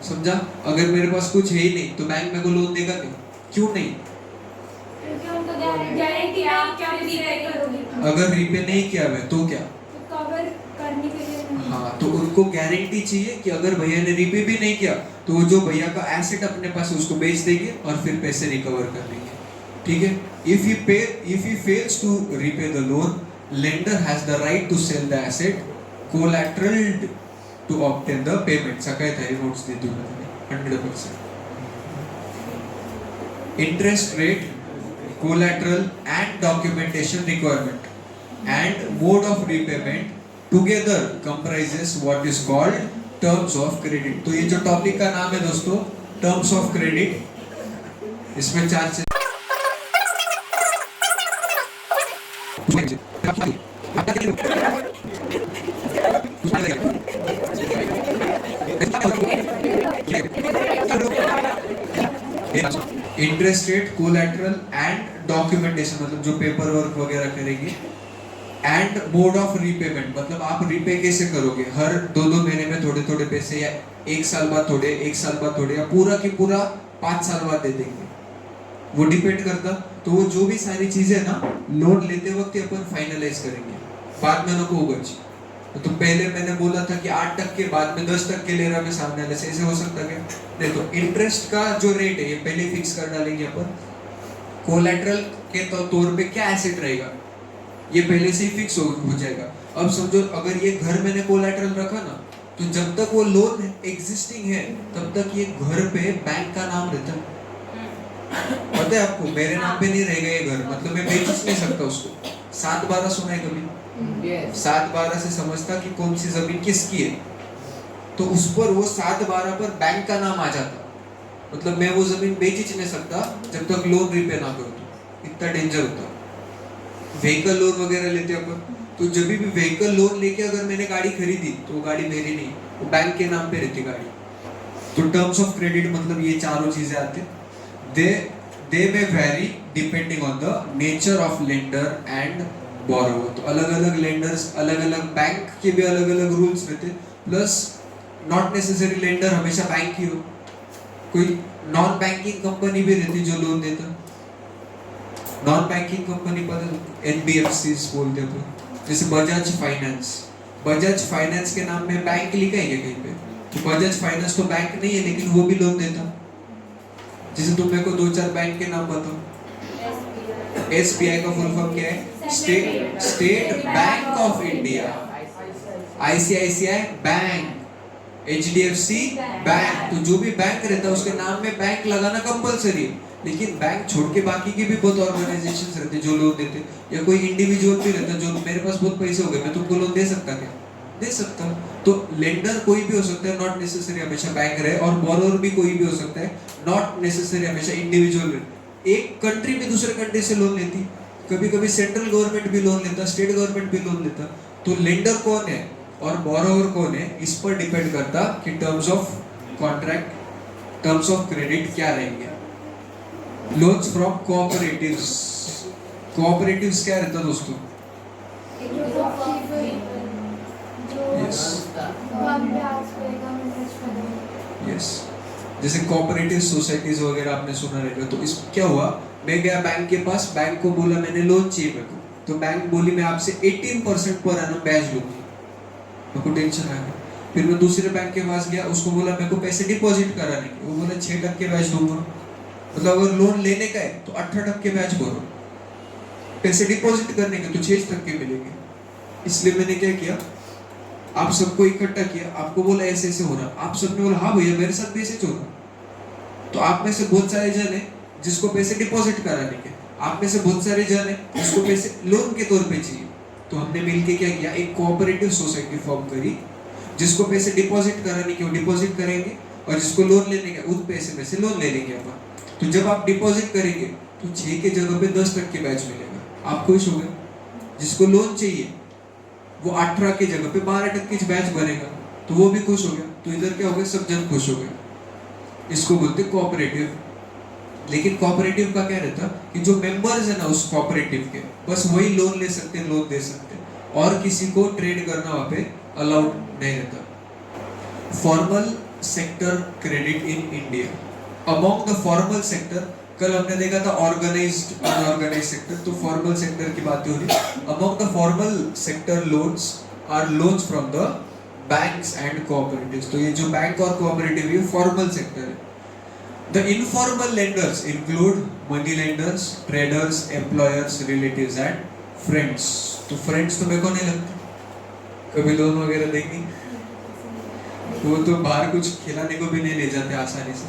Speaker 1: समझा? अगर मेरे पास कुछ है ही नहीं तो बैंक मेरे को लोन देगा नहीं? क्यों नहीं?
Speaker 2: क्योंकि उनको गारंटी आप क्या रीपे करोगे,
Speaker 1: अगर रीपे नहीं किया मैं तो क्या?
Speaker 2: तो कवर करने के लिए नहीं।
Speaker 1: हाँ, तो उनको गारंटी चाहिए कि अगर भैया ने रीपे भी नहीं किया तो वो जो भैया का एसेट अपने पास है उसको बेच देंगे और फिर पैसे रिकवर कर लेंगे। ठीक है? if he fails to repay the loan, lender has the right to sell the asset collateraled to obtain the payment. सकाळी तरी नोट्स देतो मी 100%. Interest rate, collateral and documentation requirement and mode of repayment together comprises what is called terms of credit. तो ये जो topic का नाम है दोस्तों, terms of credit, इसमें चार चीज interest rate, collateral and documentation, मतलब जो पेपर वर्क वगैरह करेंगे, एंड मोड ऑफ रीपेमेंट, मतलब आप रीपे कैसे करोगे, हर 2-2 महीने में थोड़े थोड़े पैसे, या 1 साल बाद थोड़े, 1 साल बाद थोड़े, या पूरा की पूरा 5 साल बाद दे देंगे, वो डिपेंड करता। तो वो जो भी सारी चीजें ना लोन लेते वक्त ही अपन फाइनलाइज करेंगे, बाद में नको उगज। तो पहले मैंने बोला था कि 8% बाद में 10% ले रहा मैं सामने वाले से, ऐसे हो सकता क्या? नहीं, तो इंटरेस्ट का जो रेट है ये पहले फिक्स कर डालेंगे अपन। कोलैटरल के तौर पे क्या एसेट रहेगा ये पहले से ही फिक्स हो जाएगा। अब समझो अगर ये घर मैंने कोलैटरल रखा ना, तो जब तक वो लोन एग्जिस्टिंग है तब तक ये घर पे बैंक का नाम रहता है। पता है आपको, मेरे नाम पे नहीं रहेगा ये घर, मतलब मैं बेच नहीं सकता उसको। 7/12 सुना है कभी? 7/12 से समझता कि कौन सी जमीन किसकी है, तो उस पर वो 7/12 पर बैंक का नाम आ जाता, मतलब मैं वो जमीन बेच ही नहीं सकता जब तक लोन रिपे ना करूं। तो इतना डेंजर होता। व्हीकल लोन वगैरह लेते अपन, तो जब भी व्हीकल लोन लेके अगर मैंने गाड़ी खरीदी तो वो गाड़ी मेरी नहीं, वो बैंक के नाम पे रहती गाड़ी। तो टर्म्स ऑफ क्रेडिट मतलब ये चारों चीजें आती। they may vary depending on the nature of lender and borrower। तो अलग अलग लेंडर्स, अलग अलग बैंक के भी अलग अलग रूल्स रहते, प्लस नॉट नेसेसरी लेंडर हमेशा बैंक ही हो, कोई नॉन बैंकिंग कंपनी भी रहती जो लोन देता। नॉन बैंकिंग कंपनी पर NBFCs बोलते हैं, जैसे बजाज फाइनेंस। बजाज फाइनेंस के नाम में बैंक लिखा है कहीं पे, तो बजाज फाइनेंस तो बैंक नहीं है लेकिन वो भी लोन देता। जैसे तुम मेरे को 2-4 बैंक के नाम बताओ। SBI का फुल फॉर्म क्या है? State bank of India. ICICI bank, HDFC bank. तो जो भी बैंक रहता है उसके नाम में बैंक लगाना कंपलसरी है, लेकिन बैंक छोड़ के बाकी की भी बहुत ऑर्गेनाइजेशंस रहते हैं जो लोन देते, या कोई इंडिविजुअल भी रहता है जो मेरे पास बहुत पैसे हो गए मैं तुमको लोन दे सकता क्या? दे सकता। तो लेंडर कोई भी हो सकता है, नॉट नेसेसरी हमेशा बैंक रहे, और बोरोवर भी कोई भी हो सकता है, नॉट नेसेसरी हमेशा इंडिविजुअल रहे। एक कंट्री भी दूसरे कंट्री से लोन लेती, कभी कभी सेंट्रल गवर्नमेंट भी लोन लेता, स्टेट गवर्नमेंट भी लोन लेता। तो लेंडर कौन है और बोरोवर कौन है इस पर डिपेंड करता कि terms of contract, terms of credit क्या रहेंगे। Loans from cooperatives. कोऑपरेटिव्स क्या रहता दोस्तों? यस, जैसे कोऑपरेटिव सोसाइटीज वगैरह आपने सुना रहेगा। तो इस क्या हुआ, मैं गया बैंक के पास, बैंक को बोला मैंने लोन चाहिए मेरे को, तो बैंक बोली मैं आपसे 18% पर एनम ब्याज लूंगी। मेरे को टेंशन आ गया। फिर मैं दूसरे बैंक के पास गया, उसको बोला मेरे को पैसे डिपॉजिट कराने के, वो बोला 6% ब्याज दूंगा। मतलब अगर लोन लेने का है तो 18% ब्याज भरो, पैसे डिपॉजिट करने के तो 6% मिलेंगे। इसलिए मैंने क्या किया, आप सबको इकट्ठा किया, आपको बोला ऐसे ऐसे हो रहा, आप सबने बोला हाँ भैया मेरे साथ भी ऐसे हो रहा। तो आप में से बहुत सारे जन है जिसको पैसे डिपॉजिट कराने के, आप में से बहुत सारे जन है जिसको पैसे लोन के तौर पे चाहिए। तो हमने मिलके क्या किया, एक कोऑपरेटिव सोसाइटी फॉर्म करी, जिसको पैसे डिपॉजिट कराने के वो डिपॉजिट करेंगे, और जिसको लोन लेने का उस पैसे में से लोन ले लेंगे अपन। तो जब आप डिपॉजिट करेंगे तो 6 के जगह पे 10% ब्याज मिलेगा। आप खुश हो गए। जिसको लोन चाहिए वो 18 की जगह पे 12% ब्याज भरेगा, तो वो भी खुश हो गया। तो इधर क्या हो गया, सब जन खुश हो गए। इसको बोलते कोऑपरेटिव लेकिन कोऑपरेटिव का क्या रहता कि जो मेंबर्स है ना उस कोऑपरेटिव के, बस वही लोन ले सकते हैं, लोन दे सकते हैं, और किसी को ट्रेड करना वहाँ पे अलाउड नहीं रहता। Formal sector credit in India. Among the formal sector, कल हमने देखा था ऑर्गेनाइज्ड अनऑर्गेनाइज्ड सेक्टर, तो फॉर्मल सेक्टर की बात हो रही। Among the formal sector loans are loans from the banks and cooperatives. तो ये जो बैंक और कोऑपरेटिव है फॉर्मल सेक्टर है। The informal lenders include money lenders, traders, employers, relatives and friends. तो friends तो मेरे को नहीं लगता कभी लोन वगैरह देंगे, वो तो बाहर कुछ खिलाने को भी नहीं ले जाते आसानी से।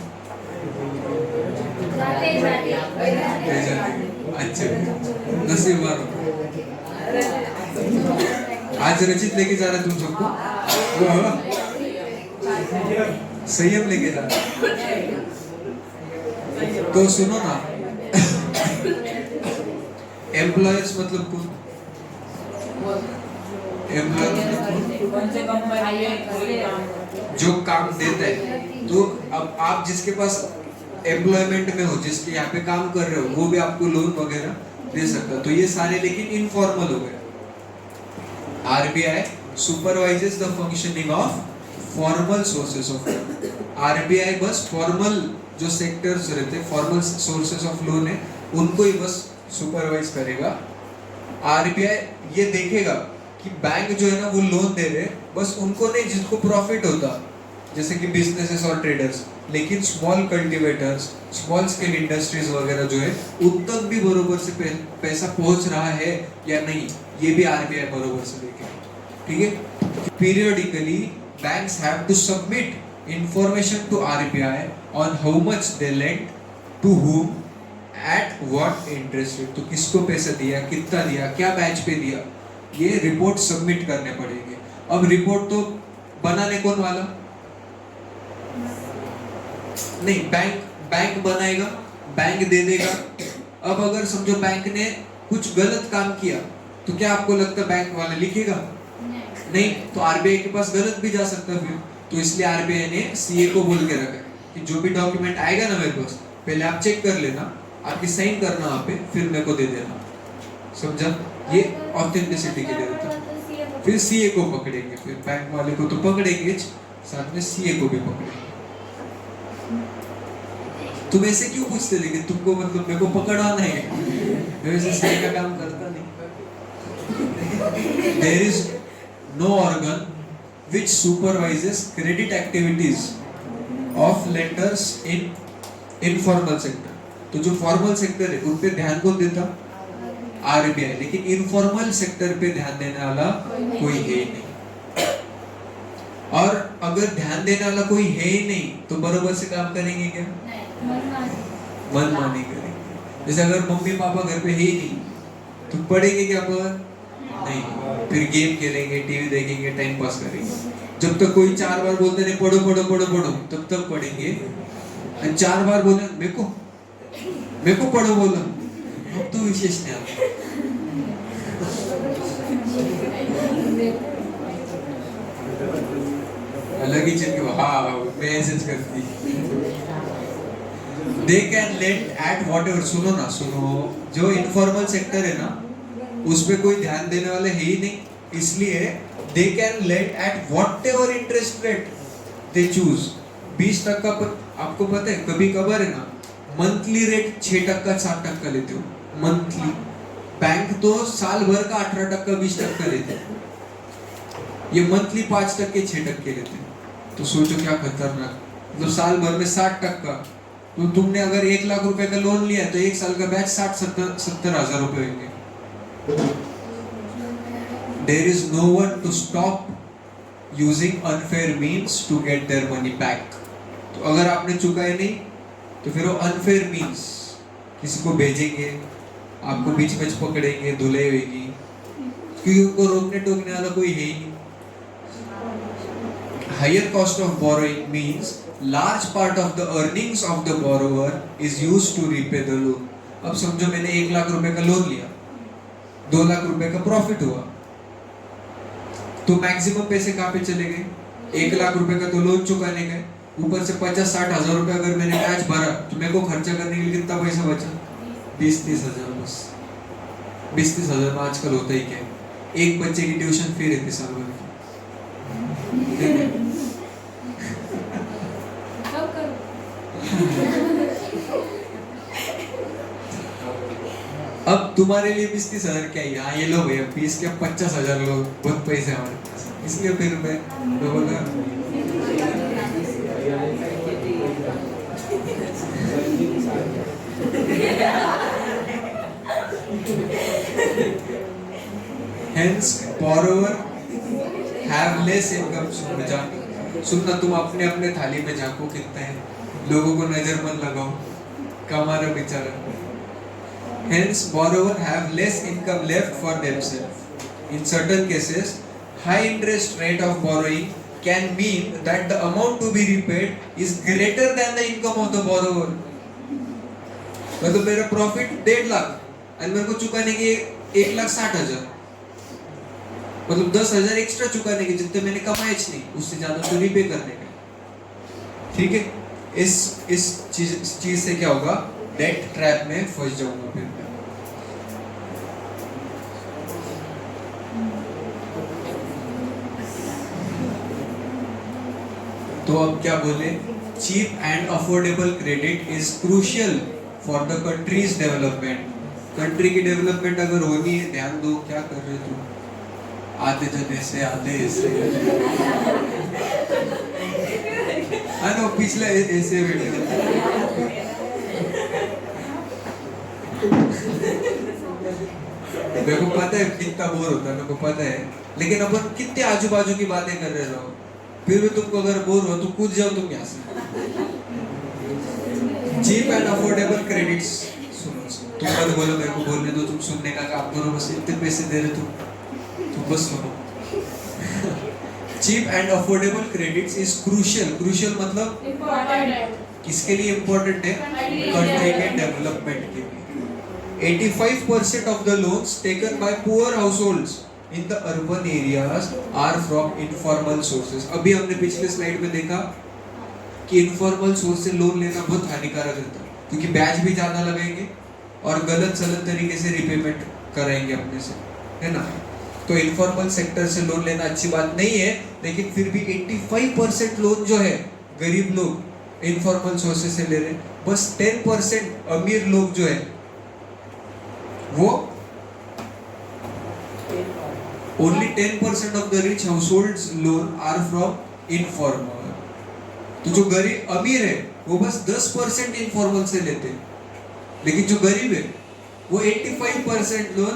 Speaker 1: ले जाते अच्छा, नसीब वालों। आज रचित लेके जा रहा है तुम सबको, संयम लेके जा रहा है। तो सुनो ना, एम्प्लॉयर्स मतलब कौन? जो काम देता है। तो अब आप जिसके पास एम्प्लॉयमेंट में हो, जिसके यहाँ पे काम कर रहे हो, वो भी आपको लोन वगैरह दे सकता है। तो ये सारे लेकिन इनफॉर्मल हो गए। RBI supervises the functioning of formal sources of loan. RBI बस फॉर्मल जो सेक्टर्स रहते हैं, फॉर्मल सोर्सेस ऑफ लोन है, उनको ही बस सुपरवाइज करेगा। आरबीआई ये देखेगा कि बैंक जो है ना वो लोन दे रहे, बस उनको नहीं जिसको प्रॉफिट होता, जैसे कि बिजनेसेस और ट्रेडर्स, लेकिन small cultivators, small scale industries वगैरह जो है, उन तक भी बरोबर से पैसा पहुंच रहा है या नहीं, ये भी आरबीआई बरोबर से देखेगा। ठीक है। Periodically banks have to submit information to RBI on how much they lent to whom at what interest rate। तो किसको पैसा दिया, कितना दिया, क्या बैच पे दिया, ये रिपोर्ट सबमिट करने पड़ेंगे। अब रिपोर्ट तो बनाने कौन वाला? नहीं, बैंक बनाएगा, बैंक दे देगा। अब अगर समझो बैंक ने कुछ गलत काम किया, तो क्या आपको लगता बैंक वाला लिखेगा? नहीं। तो आरबीआई के पास गलत भी जा सकता फिर। तो इसलिए आरबीआई ने सीए को बोल के रखा है कि जो भी डॉक्यूमेंट आएगा ना मेरे पास, पहले आप चेक कर लेना, आपकी साइन करना वहाँ पे, फिर मेरे को दे देना। समझा? ये ऑथेंटिसिटी के लिए होता है। फिर सीए को पकड़ेंगे, फिर बैंक वाले को तो पकड़ेंगे, साथ में सीए को भी पकड़ेंगे। तुम ऐसे क्यों पूछते? लेकिन तुमको मतलब मेरे को पकड़वाना है, मैं वैसे सीए का काम करता नहीं। There is no organ which supervises credit activities of lenders in informal sector। तो जो फॉर्मल सेक्टर है उन पे ध्यान कौन देता? आरबीआई। लेकिन इनफॉर्मल सेक्टर पे ध्यान देने वाला कोई है ही नहीं। और अगर ध्यान देने वाला कोई है ही नहीं, तो बरोबर से काम करेंगे क्या? मनमानी करेंगे। जैसे अगर मम्मी पापा घर पे है ही नहीं, तो पढ़ेंगे क्या पर? नहीं। फिर गेम खेलेंगे, टीवी देखेंगे, टाइम पास करेंगे। जब तक कोई 4 बार बोलते नहीं पढ़ो पढ़ो पढ़ो पढ़ो, तब तक पढ़ेंगे। और 4 बार बोले मेरे को पढ़ो बोला, अब तो विशेष नहीं आता। अलग ही चीज के हाँ मैसेज करती। They can lend at whatever। सुनो ना, सुनो, जो इनफॉर्मल सेक्टर है ना, उस पे कोई ध्यान देने वाले है ही नहीं, इसलिए they can lend at whatever interest rate they choose। 20% पर आपको पता है कभी कभार है ना, मंथली रेट 6%, 7% लेते हो मंथली। बैंक तो साल भर का 18%, 20% लेते हैं, ये मंथली 5%, 6% लेते हैं। तो सोचो क्या खतरनाक, मतलब साल भर में 60%। तो तुमने अगर 1 लाख रुपए का लोन लिया तो 1 साल का बैच 60-70 हजार रुपए होंगे। There is no one to stop using unfair means to get their money back। तो अगर आपने चुकाए नहीं, तो फिर वो unfair means किसी को भेजेंगे, आपको बीच में पकड़ेंगे, धुलाई होगी, क्योंकि उनको रोकने टोकने वाला कोई है ही नहीं। Higher cost of borrowing means large part of the earnings of the borrower is used to repay the loan। अब समझो मैंने 1 लाख रुपए का लोन लिया, 2 लाख रुपए का प्रॉफिट हुआ, तो मैक्सिमम पैसे कहाँ पे चले गए? 1 लाख रुपए का तो लोन चुकाने गए, ऊपर से 50-60 हज़ार रुपए अगर मैंने ब्याज भरा तो मेरे को खर्चा करने के लिए कितना पैसा बचा? 20-30 हज़ार बस। 20-30 हज़ार में आजकल होता ही क्या है? एक बच्चे की ट्यूशन फी रहती साल भर की।
Speaker 2: अब करो।
Speaker 1: अब तुम्हारे लिए 20-30 हज़ार क्या है? हाँ ये लो भैया 20 क्या 50 हज़ार लो, बहुत पैसे हैं हमारे पास। इसलिए फिर मैं बोला Hence, borrower have less income. सुनना, तुम अपने अपने थाली में झांको कितना है, लोगों को नजर मत लगाओ, कमा रहा बेचारा। Hence, borrower have less income left for themselves. In certain cases, high interest rate of borrowing can mean that the amount to be repaid is greater than the income of the borrower. मतलब मेरा profit 1.5 lakh और मेरे को चुकाने के 1,60,000, मतलब 10,000 extra चुकाने के, जितने मैंने कमाए नहीं उससे ज्यादा तो रीपे करने का। ठीक है, इस चीज से क्या होगा? डेट ट्रैप में फंस जाऊंगा फिर मैं। तो अब क्या बोले? Cheap and affordable credit is crucial for the country's development. Country की डेवलपमेंट अगर होनी है, ध्यान दो, क्या कर रहे तुम? आधे जने से आधे ऐसे नो पिछला ऐसे बैठे। मेरे को पता है कितना बोर होता है, मेरे को पता है, लेकिन अपन कितने आजू बाजू की बातें कर रहे हो, फिर भी तुमको अगर बोर हो तो कूद जाओ तुम यहाँ से। Cheap and affordable credits. सुनो, तुम मत बोलो, मेरे को बोलने दो, तुम सुनने का काम करो, बस इतने पैसे दे रहे तुम बस सुनो। Cheap and affordable credits is crucial. Crucial मतलब
Speaker 2: इम्पोर्टेंट।
Speaker 1: किसके लिए इम्पोर्टेंट है? कंट्री के डेवलपमेंट के लिए। 85% of the loans taken by poor households in the urban areas are from informal sources. अभी हमने पिछले स्लाइड में देखा कि इनफॉर्मल सोर्स से लोन लेना बहुत हानिकारक रहता है, क्योंकि ब्याज भी ज्यादा लगाएंगे और गलत सलत तरीके से रिपेमेंट कराएंगे अपने से, है ना? तो इनफॉर्मल सेक्टर से लोन लेना अच्छी बात नहीं है, लेकिन फिर भी 85% लोन जो है गरीब लोग इनफॉर्मल सोर्सेस से ले रहे हैं। बस 10% अमीर लोग जो है वो only 10% of the rich households loan are from informal. तो जो गरीब अमीर है वो बस 10% इनफॉर्मल से लेते हैं, लेकिन जो गरीब है वो 85% लोन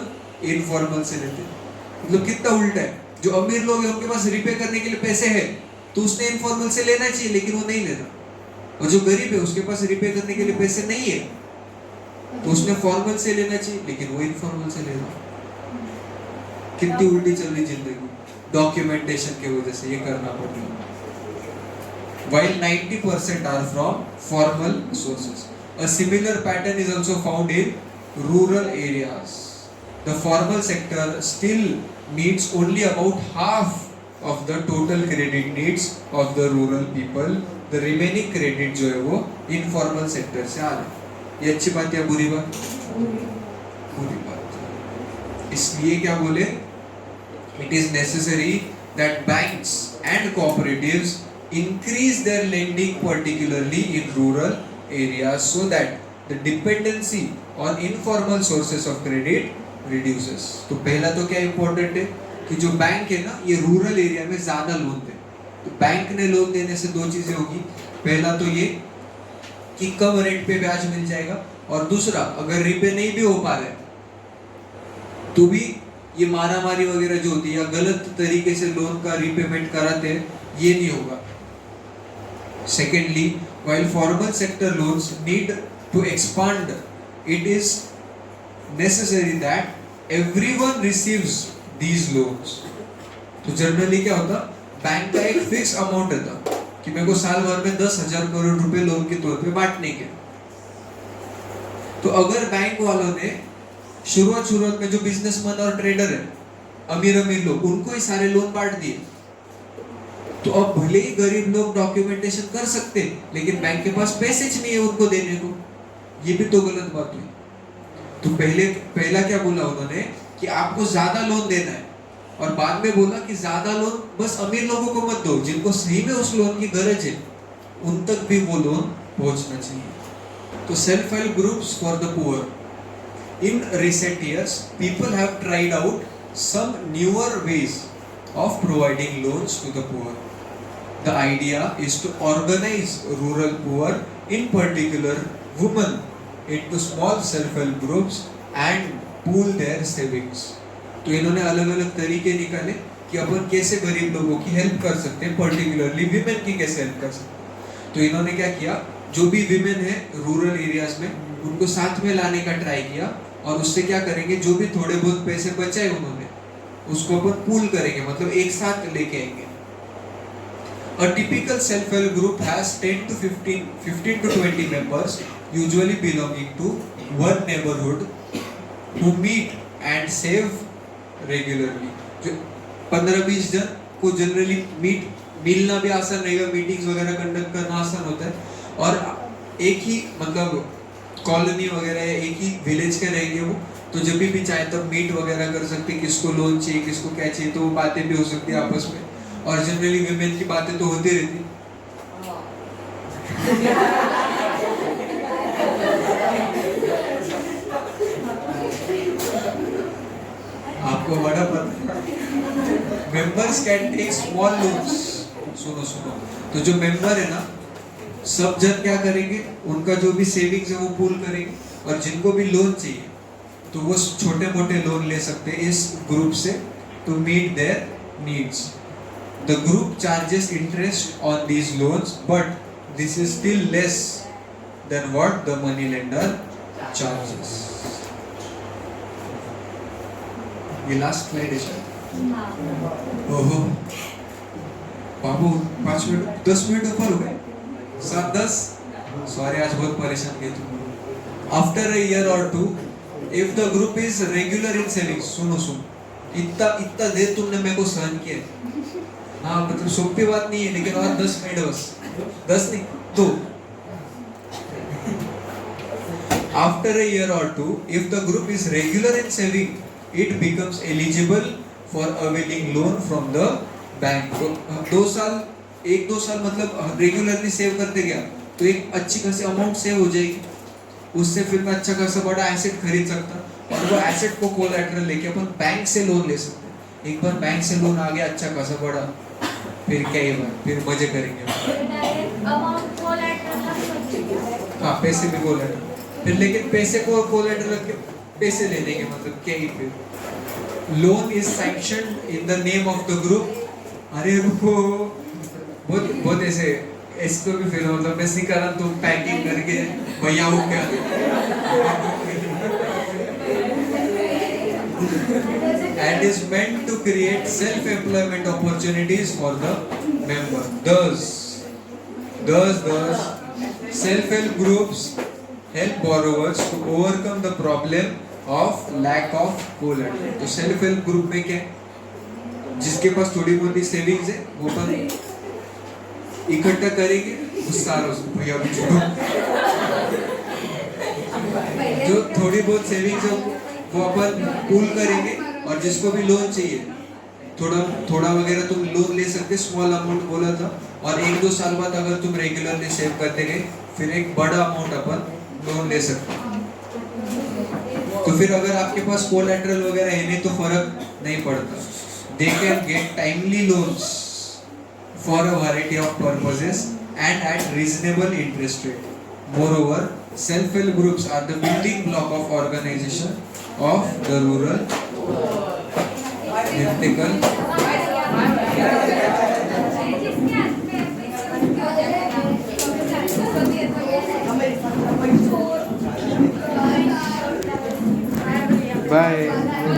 Speaker 1: इनफॉर्मल से लेते हैं। मतलब कितना उल्टा है, जो अमीर लोग हैं उनके पास रिपे करने के लिए पैसे है तो उसने इनफॉर्मल से लेना चाहिए, लेकिन वो नहीं लेता, और जो गरीब है उसके पास रिपे करने के लिए पैसे नहीं है तो उसने फॉर्मल से लेना चाहिए, लेकिन वो इनफॉर्मल से ले रहा। कितनी उल्टी चल रही जिंदगी, डॉक्यूमेंटेशन की वजह से ये करना पड़ रहा है। While 90% are from formal sources, a similar pattern is also found in rural areas. The formal sector still meets only about half of the total credit needs of the rural people. The remaining credit जो है वो informal sector से आ रहा है। ये अच्छी बात या बुरी बात? बुरी बात। इसलिए क्या बोले? It is necessary that banks and cooperatives increase their lending, particularly in rural areas, so that the dependency on informal sources of credit reduces. तो पहला तो क्या इम्पोर्टेंट है कि जो बैंक है ना, ये रूरल एरिया में ज्यादा लोन दे। तो बैंक ने लोन देने से दो चीजें होगी, पहला तो ये कि कम रेट पे ब्याज मिल जाएगा, और दूसरा अगर रिपे नहीं भी हो पा रहे तो भी ये मारामारी वगैरह जो होती है या गलत तरीके से लोन का रीपेमेंट कराते हैं, ये नहीं होगा। Secondly, while formal sector loans need to expand, it is necessary that everyone receives these loans. तो जनरली क्या होता, बैंक का एक फिक्स अमाउंट रहता कि मेरे को साल भर में 10,000 करोड़ रुपए लोन के तौर पे बांटने के। तो अगर बैंक वालों ने शुरुआत में जो बिजनेसमैन और ट्रेडर है, अमीर लोग, उनको ही सारे लोन बांट दिए, तो अब भले ही गरीब लोग डॉक्यूमेंटेशन कर सकते लेकिन बैंक के पास पैसे नहीं है उनको देने को, ये भी तो गलत बात हुई। तो पहला क्या बोला उन्होंने कि आपको ज्यादा लोन देना है, और बाद में बोला कि ज्यादा लोन बस अमीर लोगों को मत दो, जिनको सही में उस लोन की गरज है उन तक भी वो लोन पहुंचना चाहिए। तो self help groups for the poor. In recent years, people have tried out some newer ways of providing loans to the poor. The idea is to organize rural poor, in particular women, into small self-help groups and pool their savings. तो इन्होंने अलग अलग तरीके निकाले कि अपन कैसे गरीब लोगों की हेल्प कर सकते हैं, पर्टिकुलरली विमेन की कैसे हेल्प कर सकते हैं। तो इन्होंने क्या किया, जो भी विमेन है रूरल एरियाज में उनको साथ में लाने का ट्राई किया, और उससे क्या करेंगे, जो भी थोड़े बहुत पैसे बचाए उन्होंने उसको अपन पूल करेंगे, मतलब एक साथ लेके आएंगे। A typical self-help group has 15 to 20 members, usually belonging to one neighborhood, who meet and save regularly. 15-20 जन को जनरली मिलना भी आसान रहेगा, मीटिंग्स वगैरह कंडक्ट करना आसान होता है, और एक ही मतलब कॉलोनी वगैरह या एक ही विलेज के रहेंगे वो, तो जब भी चाहे तब मीट वगैरह कर सकते हैं, किसको लोन चाहिए किसको क्या चाहिए, तो वो बातें भी हो सकती है आपस में, और जनरली विमेन की बातें तो होती रहती। आपको बड़ा पता है, members can take small loans. सुनो, तो जो मेंबर है ना, सब जन क्या करेंगे, उनका जो भी सेविंग्स है वो पूल करेंगे, और जिनको भी लोन चाहिए तो वो छोटे मोटे लोन ले सकते हैं इस ग्रुप से, to meet their needs. The group charges interest on these loans, but this is still less than what the money lender charges. ये लास्ट स्लाइड है शायद। ओहो बाबू 5 मिनट 10 मिनट ऊपर हो गए, 7-10, सॉरी आज बहुत परेशान किए तुम। आफ्टर अ ईयर और 2, if the group is regular in savings, सुनो इतना देर तुमने मेरे को सहन किया, हाँ मतलब सोपी बात नहीं है, लेकिन और 10 मिनट बस, 10 नहीं 2। आफ्टर अ ईयर और 2, if the group is regular in saving, it becomes eligible for availing loan from the bank. 1-2 साल मतलब रेगुलरली सेव करते गया तो एक अच्छी खासी अमाउंट सेव हो जाएगी, उससे फिर मैं अच्छा खासा बड़ा एसेट खरीद सकता, और वो एसेट को कोलैटरल लेके अपन बैंक से लोन ले सकते हैं। एक बार बैंक से लोन आ गया अच्छा खासा बड़ा, फिर क्या ही बात, फिर मजे करेंगे। हाँ पैसे भी कोलैटरल, फिर लेकिन पैसे को कोलैटरल रख के पैसे ले लेंगे, मतलब क्या ही। फिर loan is sanctioned in the name of the group. अरे रुको, बहुत ऐसे तो भी फिर मतलब मैं सीखा रहा, तो पैकिंग करके भैया उठ गया। And is meant to create self-employment opportunities for the member. Thus, self-help groups help borrowers to overcome the problem of lack of collateral. तो self-help group में क्या है? जिसके पास थोड़ी बहुत सेविंग्स है वो अपन इकट्ठा करेंगे, उस सारा भैया भी छोड़ो, जो थोड़ी बहुत सेविंग्स है वो अपन पूल करेंगे, और जिसको भी लोन चाहिए थोड़ा वगैरह तुम लोन ले सकते, स्मॉल अमाउंट बोला था, और 1-2 साल बाद अगर तुम रेगुलरली सेव करते गए फिर एक बड़ा अमाउंट अपन लोन ले सकते। तो फिर अगर आपके पास कोलैटरल वगैरह है नहीं तो फर्क नहीं पड़ता। They can get timely loans for a variety of purposes and at reasonable interest rate. Moreover, self-help groups are the building block of organization of the rural vertical. Bye.